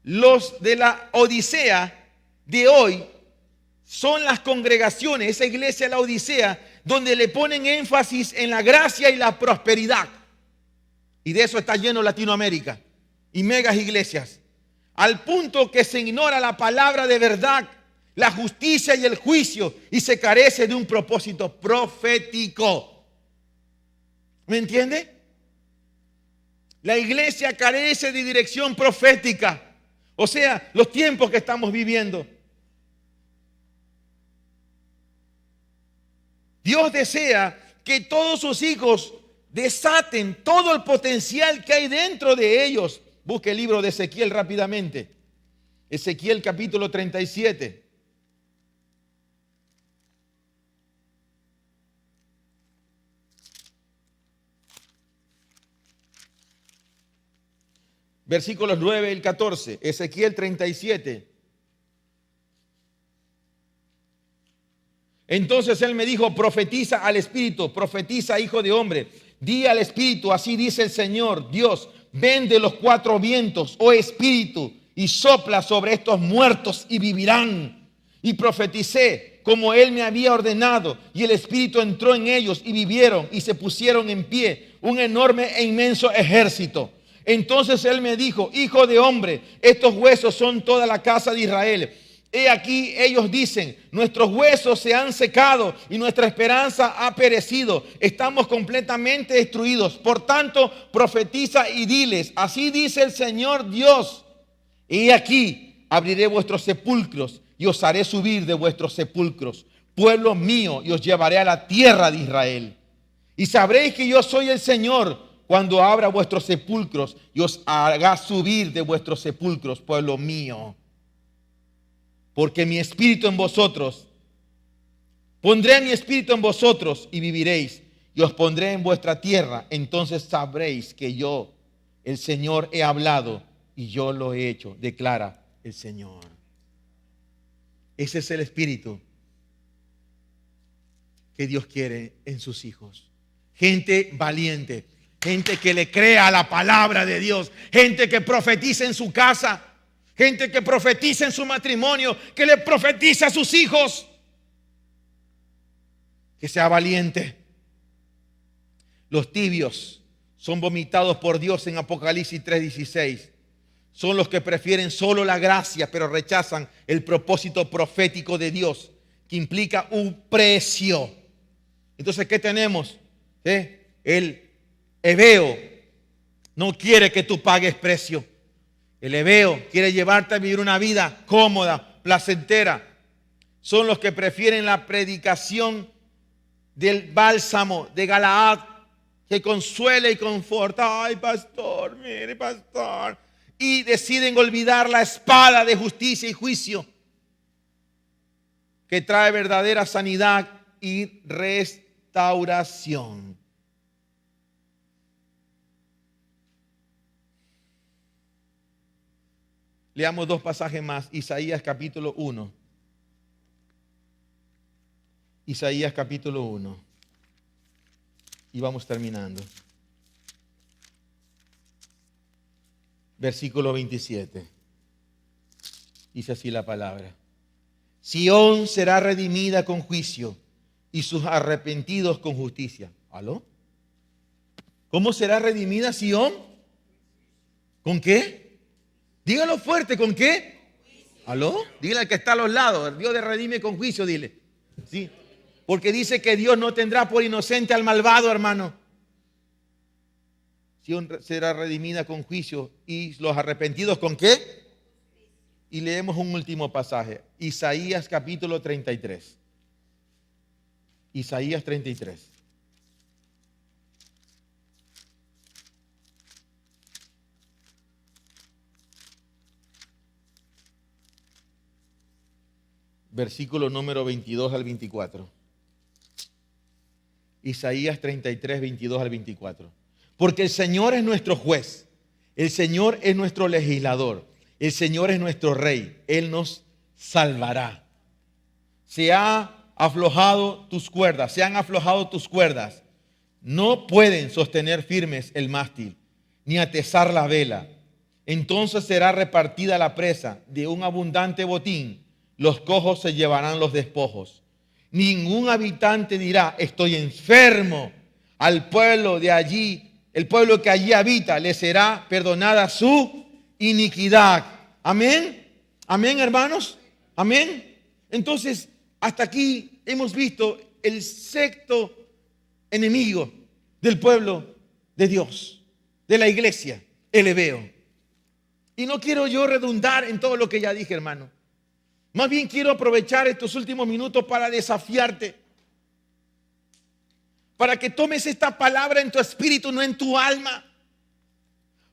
Los de la Odisea de hoy son las congregaciones, esa iglesia de la Odisea, donde le ponen énfasis en la gracia y la prosperidad. Y de eso está lleno Latinoamérica y megas iglesias. Al punto que se ignora la palabra de verdad, la justicia y el juicio, y se carece de un propósito profético. ¿Me entiende? La iglesia carece de dirección profética. O sea, los tiempos que estamos viviendo. Dios desea que todos sus hijos desaten todo el potencial que hay dentro de ellos. Busque el libro de Ezequiel rápidamente. Ezequiel capítulo 37. Versículos 9 y 14. Ezequiel 37. Entonces él me dijo: profetiza al espíritu, profetiza, hijo de hombre. Di al espíritu, así dice el Señor Dios: ven de los cuatro vientos, oh espíritu, y sopla sobre estos muertos y vivirán. Y profeticé como él me había ordenado, y el espíritu entró en ellos y vivieron y se pusieron en pie, un enorme e inmenso ejército. Entonces él me dijo: hijo de hombre, estos huesos son toda la casa de Israel. He aquí ellos dicen: nuestros huesos se han secado y nuestra esperanza ha perecido. Estamos completamente destruidos. Por tanto, profetiza y diles: así dice el Señor Dios. He aquí abriré vuestros sepulcros y os haré subir de vuestros sepulcros, pueblo mío, y os llevaré a la tierra de Israel. Y sabréis que yo soy el Señor cuando abra vuestros sepulcros y os haga subir de vuestros sepulcros, pueblo mío. Porque mi espíritu en vosotros, pondré mi espíritu en vosotros y viviréis, y os pondré en vuestra tierra. Entonces sabréis que yo, el Señor, he hablado y yo lo he hecho, declara el Señor. Ese es el espíritu que Dios quiere en sus hijos. Gente valiente, gente que le crea a la palabra de Dios, gente que profetiza en su casa, gente que profetiza en su matrimonio, que le profetiza a sus hijos. Que sea valiente. Los tibios son vomitados por Dios en Apocalipsis 3:16. Son los que prefieren solo la gracia, pero rechazan el propósito profético de Dios, que implica un precio. Entonces, ¿qué tenemos? El Ebeo no quiere que tú pagues precio. El hebeo quiere llevarte a vivir una vida cómoda, placentera. Son los que prefieren la predicación del bálsamo de Galaad, que consuela y conforta. Ay, pastor, mire, pastor. Y deciden olvidar la espada de justicia y juicio, que trae verdadera sanidad y restauración. Leamos dos pasajes más. Isaías capítulo 1. Isaías capítulo 1. Y vamos terminando. Versículo 27. Dice así la palabra. Sión será redimida con juicio y sus arrepentidos con justicia. ¿Aló? ¿Cómo será redimida Sión? ¿Con qué? Dígalo fuerte, ¿con qué? ¿Aló? Dile al que está a los lados, Dios le redime con juicio, dile. Sí. Porque dice que Dios no tendrá por inocente al malvado, hermano. Sión será redimida con juicio y los arrepentidos ¿con qué? Y leemos un último pasaje. Isaías capítulo 33. Isaías 33. Versículo número 22 al 24. Isaías 33, 22 al 24. Porque el Señor es nuestro juez, el Señor es nuestro legislador, el Señor es nuestro rey, Él nos salvará. Se han aflojado tus cuerdas, no pueden sostener firmes el mástil, ni atezar la vela. Entonces será repartida la presa de un abundante botín, los cojos se llevarán los despojos. Ningún habitante dirá, estoy enfermo. Al pueblo de allí, el pueblo que allí habita, le será perdonada su iniquidad. Amén. Amén, hermanos. Amén. Entonces, hasta aquí hemos visto el sexto enemigo del pueblo de Dios, de la iglesia, el hebeo. Y no quiero yo redundar en todo lo que ya dije, hermano. Más bien quiero aprovechar estos últimos minutos para desafiarte, para que tomes esta palabra en tu espíritu, no en tu alma,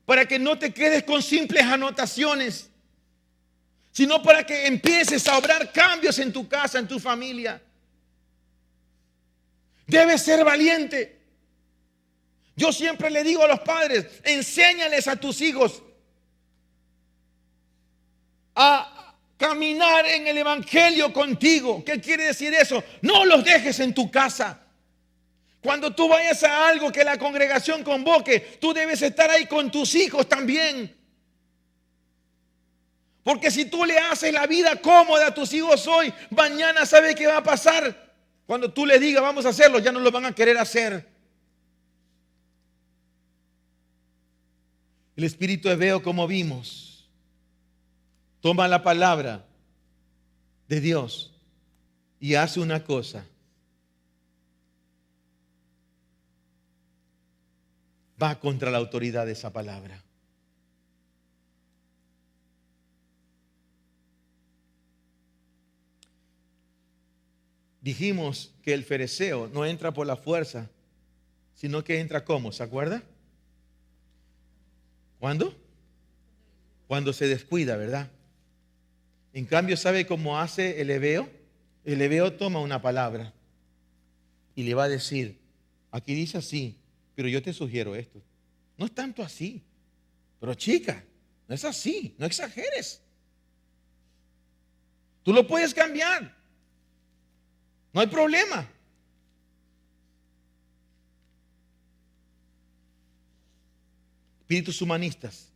para que no te quedes con simples anotaciones, sino para que empieces a obrar cambios en tu casa, en tu familia. Debes ser valiente. Yo siempre le digo a los padres, enséñales a tus hijos a caminar en el evangelio contigo. ¿Qué quiere decir eso? No los dejes en tu casa. Cuando tú vayas a algo que la congregación convoque, tú debes estar ahí con tus hijos también. Porque si tú le haces la vida cómoda a tus hijos hoy, mañana ¿sabe qué va a pasar? Cuando tú les digas vamos a hacerlo, ya no lo van a querer hacer. El espíritu hebeo, como vimos, toma la palabra de Dios y hace una cosa. Va contra la autoridad de esa palabra. Dijimos que el fereceo no entra por la fuerza, sino que entra ¿cómo? ¿Se acuerda? ¿Cuándo? Cuando se descuida, ¿verdad? En cambio, ¿sabe cómo hace el hebeo? El hebeo toma una palabra y le va a decir, aquí dice así, pero yo te sugiero esto. No es tanto así, pero chica, no es así, no exageres. Tú lo puedes cambiar, no hay problema. Espíritus humanistas.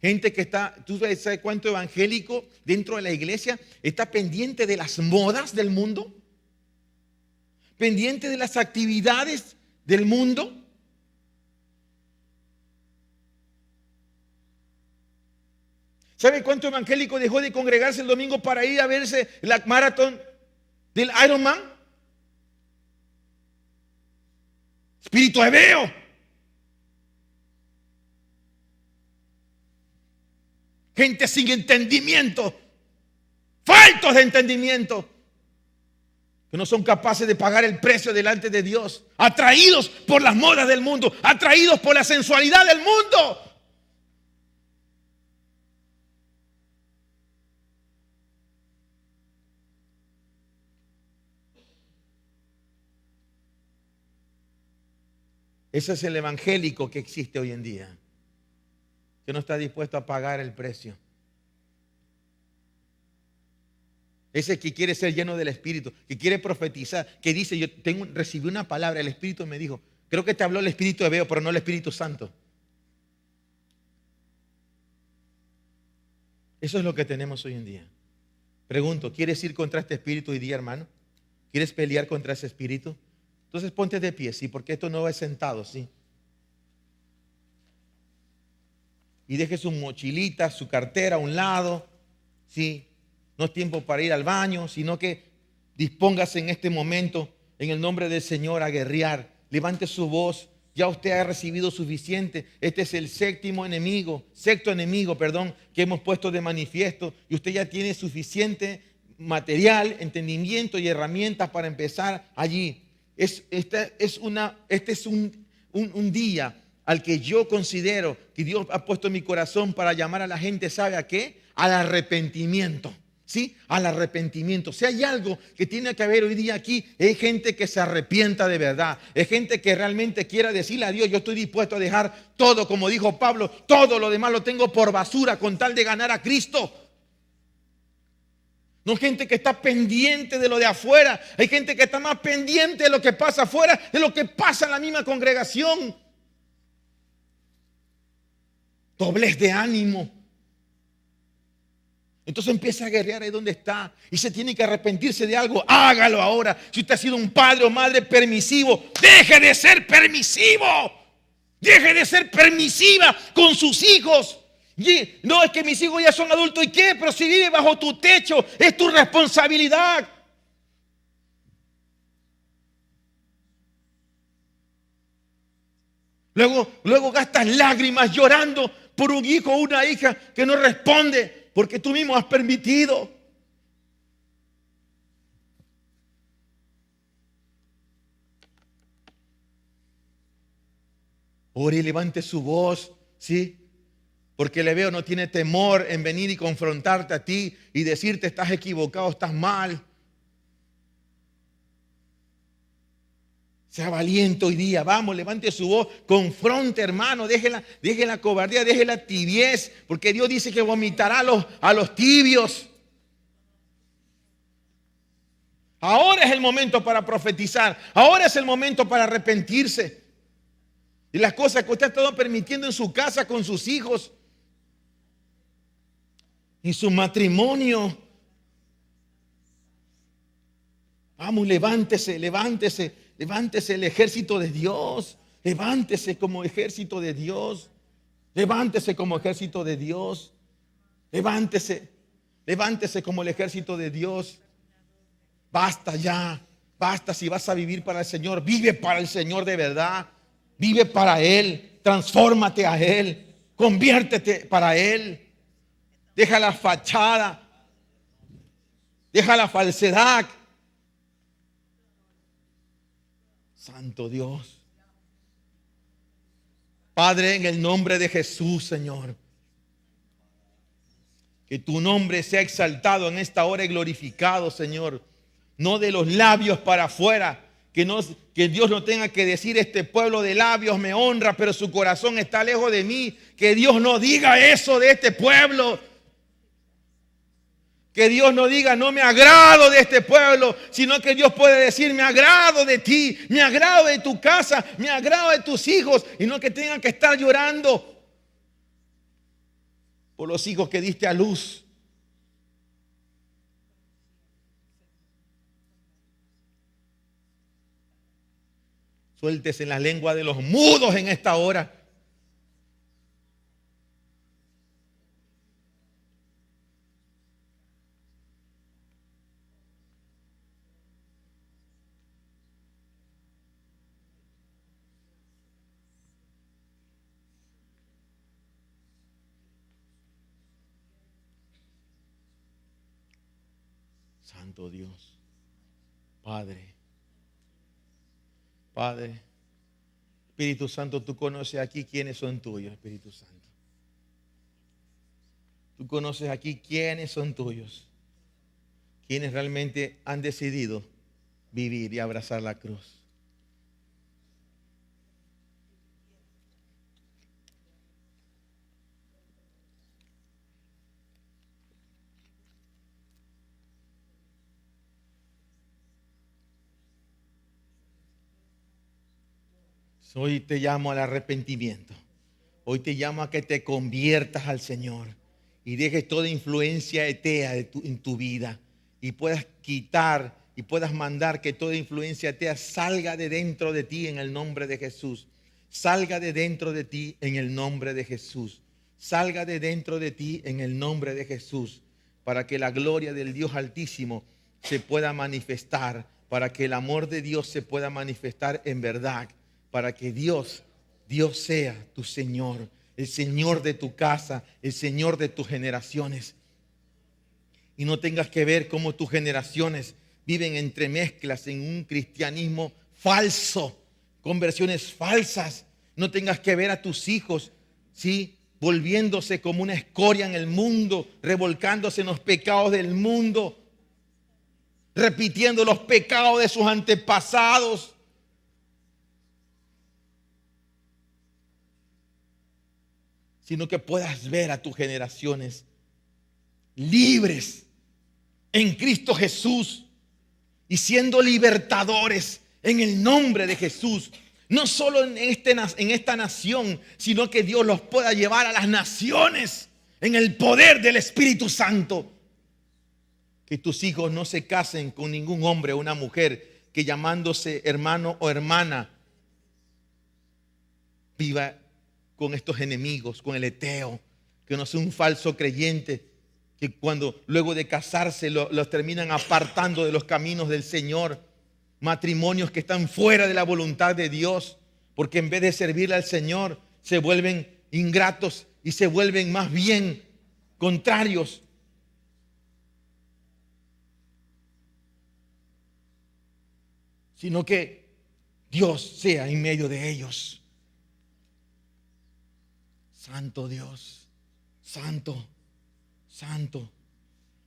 Gente que está, ¿tú sabes cuánto evangélico dentro de la iglesia está pendiente de las modas del mundo? Pendiente de las actividades del mundo. ¿Sabe cuánto evangélico dejó de congregarse el domingo para ir a verse la maratón del Ironman? Espíritu hebeo. Gente sin entendimiento, faltos de entendimiento, que no son capaces de pagar el precio delante de Dios, atraídos por las modas del mundo, atraídos por la sensualidad del mundo. Ese es el evangélico que existe hoy en día, que no está dispuesto a pagar el precio. Ese que quiere ser lleno del Espíritu, que quiere profetizar, que dice, recibí una palabra, el Espíritu me dijo, creo que te habló el Espíritu Ebeo, pero no el Espíritu Santo. Eso es lo que tenemos hoy en día. Pregunto, ¿quieres ir contra este espíritu hoy día, hermano? ¿Quieres pelear contra ese espíritu? Entonces ponte de pie, sí, porque esto no es sentado, sí. Y deje su mochilita, su cartera a un lado, sí. No es tiempo para ir al baño, sino que dispóngase en este momento, en el nombre del Señor, a guerrear. Levante su voz. Ya usted ha recibido suficiente. Este es el sexto enemigo, que hemos puesto de manifiesto. Y usted ya tiene suficiente material, entendimiento y herramientas para empezar allí. Este es un día al que yo considero que Dios ha puesto en mi corazón para llamar a la gente, ¿sabe a qué? Al arrepentimiento. ¿Sí? Al arrepentimiento. Si hay algo que tiene que haber hoy día aquí, es gente que se arrepienta de verdad. Es gente que realmente quiera decirle a Dios, yo estoy dispuesto a dejar todo, como dijo Pablo, todo lo demás lo tengo por basura con tal de ganar a Cristo. No gente que está pendiente de lo de afuera. Hay gente que está más pendiente de lo que pasa afuera, de lo que pasa en la misma congregación. Doblez de ánimo. Entonces empieza a guerrear ahí donde está y se tiene que arrepentirse de algo. Hágalo ahora. Si usted ha sido un padre o madre permisivo, deje de ser permisivo. Deje de ser permisiva con sus hijos. Y no, es que mis hijos ya son adultos. ¿Y qué? Pero si vive bajo tu techo, es tu responsabilidad. Luego gastas lágrimas llorando por un hijo o una hija que no responde. Porque tú mismo has permitido. Ore y levante su voz, ¿sí? Porque le veo no tiene temor en venir y confrontarte a ti y decirte estás equivocado, estás mal. Sea valiente hoy día, vamos, levante su voz, confronte, hermano, deje la cobardía, deje la tibiez, porque Dios dice que vomitará a los tibios. Ahora es el momento para profetizar, ahora es el momento para arrepentirse. Y las cosas que usted ha estado permitiendo en su casa con sus hijos, en su matrimonio. Vamos, levántese, levántese. Levántese el ejército de Dios. Levántese como ejército de Dios. Levántese como ejército de Dios. Levántese. Levántese como el ejército de Dios. Basta ya. Basta si vas a vivir para el Señor. Vive para el Señor de verdad. Vive para Él. Transfórmate a Él. Conviértete para Él. Deja la fachada. Deja la falsedad. Santo Dios. Padre, en el nombre de Jesús, Señor, que tu nombre sea exaltado en esta hora y glorificado, Señor. No de los labios para afuera, que Dios no tenga que decir este pueblo de labios me honra, pero su corazón está lejos de mí. Que Dios no diga eso de este pueblo. Que Dios no diga, no me agrado de este pueblo, sino que Dios puede decir, me agrado de ti, me agrado de tu casa, me agrado de tus hijos, y no que tengan que estar llorando por los hijos que diste a luz. Suéltese en la lengua de los mudos en esta hora. Santo Dios. Padre. Padre. Espíritu Santo, tú conoces aquí quiénes son tuyos, Espíritu Santo. Tú conoces aquí quiénes son tuyos. Quienes realmente han decidido vivir y abrazar la cruz. Hoy te llamo al arrepentimiento. Hoy te llamo a que te conviertas al Señor y dejes toda influencia etea en tu vida y puedas quitar y puedas mandar que toda influencia etea salga de dentro de ti en el nombre de Jesús. Salga de dentro de ti en el nombre de Jesús. Salga de dentro de ti en el nombre de Jesús, para que la gloria del Dios Altísimo se pueda manifestar, para que el amor de Dios se pueda manifestar en verdad, para que Dios sea tu Señor, el Señor de tu casa, el Señor de tus generaciones. Y no tengas que ver cómo tus generaciones viven entre mezclas en un cristianismo falso, conversiones falsas. No tengas que ver a tus hijos, ¿sí?, volviéndose como una escoria en el mundo, revolcándose en los pecados del mundo, repitiendo los pecados de sus antepasados. Sino que puedas ver a tus generaciones libres en Cristo Jesús y siendo libertadores en el nombre de Jesús. No solo en esta nación, sino que Dios los pueda llevar a las naciones en el poder del Espíritu Santo. Que tus hijos no se casen con ningún hombre o una mujer que llamándose hermano o hermana viva con estos enemigos, con el eteo, que no sea un falso creyente, que cuando luego de casarse los terminan apartando de los caminos del Señor. Matrimonios que están fuera de la voluntad de Dios, porque en vez de servirle al Señor se vuelven ingratos y se vuelven más bien contrarios. Sino que Dios sea en medio de ellos. Santo Dios, santo, santo.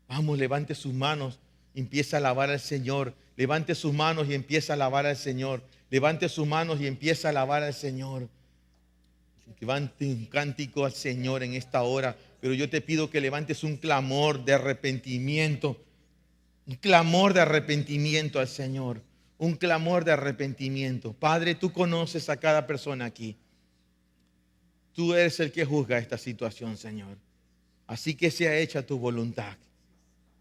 Vamos, levante sus manos, empieza a alabar al Señor. Levante sus manos y empieza a alabar al Señor. Levante sus manos y empieza a alabar al Señor. Levante un cántico al Señor en esta hora. Pero yo te pido que levantes un clamor de arrepentimiento. Un clamor de arrepentimiento al Señor. Un clamor de arrepentimiento. Padre, tú conoces a cada persona aquí. Tú eres el que juzga esta situación, Señor. Así que sea hecha tu voluntad.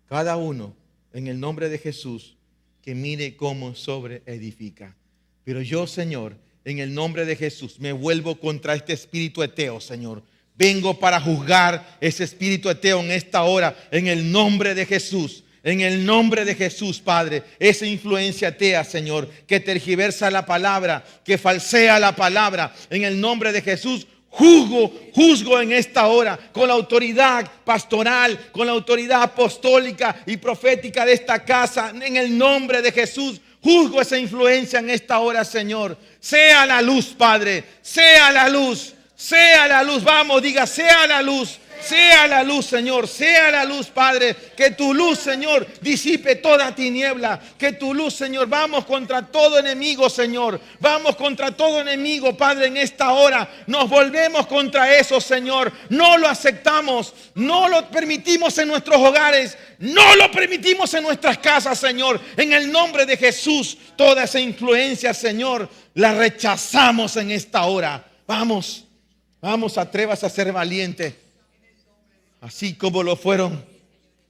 Cada uno, en el nombre de Jesús, que mire cómo sobreedifica. Pero yo, Señor, en el nombre de Jesús, me vuelvo contra este espíritu eteo, Señor. Vengo para juzgar ese espíritu eteo en esta hora, en el nombre de Jesús. En el nombre de Jesús, Padre, esa influencia atea, Señor, que tergiversa la palabra, que falsea la palabra, en el nombre de Jesús, juzgo en esta hora con la autoridad pastoral, con la autoridad apostólica y profética de esta casa, en el nombre de Jesús. Juzgo esa influencia en esta hora, Señor. Sea la luz, Padre, sea la luz, sea la luz. Vamos, diga, sea la luz. Sea la luz, Señor, sea la luz, Padre. Que tu luz, Señor, disipe toda tiniebla. Que tu luz, Señor, vamos contra todo enemigo, Señor. Vamos contra todo enemigo, Padre, en esta hora. Nos volvemos contra eso, Señor. No lo aceptamos, no lo permitimos en nuestros hogares, no lo permitimos en nuestras casas, Señor. En el nombre de Jesús, toda esa influencia, Señor, la rechazamos en esta hora. Vamos, atrévase a ser valiente. Así como lo fueron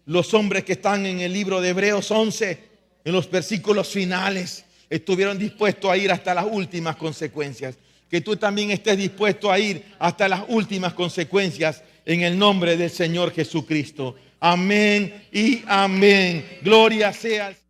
los hombres que están en el libro de Hebreos 11, en los versículos finales, estuvieron dispuestos a ir hasta las últimas consecuencias. Que tú también estés dispuesto a ir hasta las últimas consecuencias en el nombre del Señor Jesucristo. Amén y amén. Gloria sea al Señor.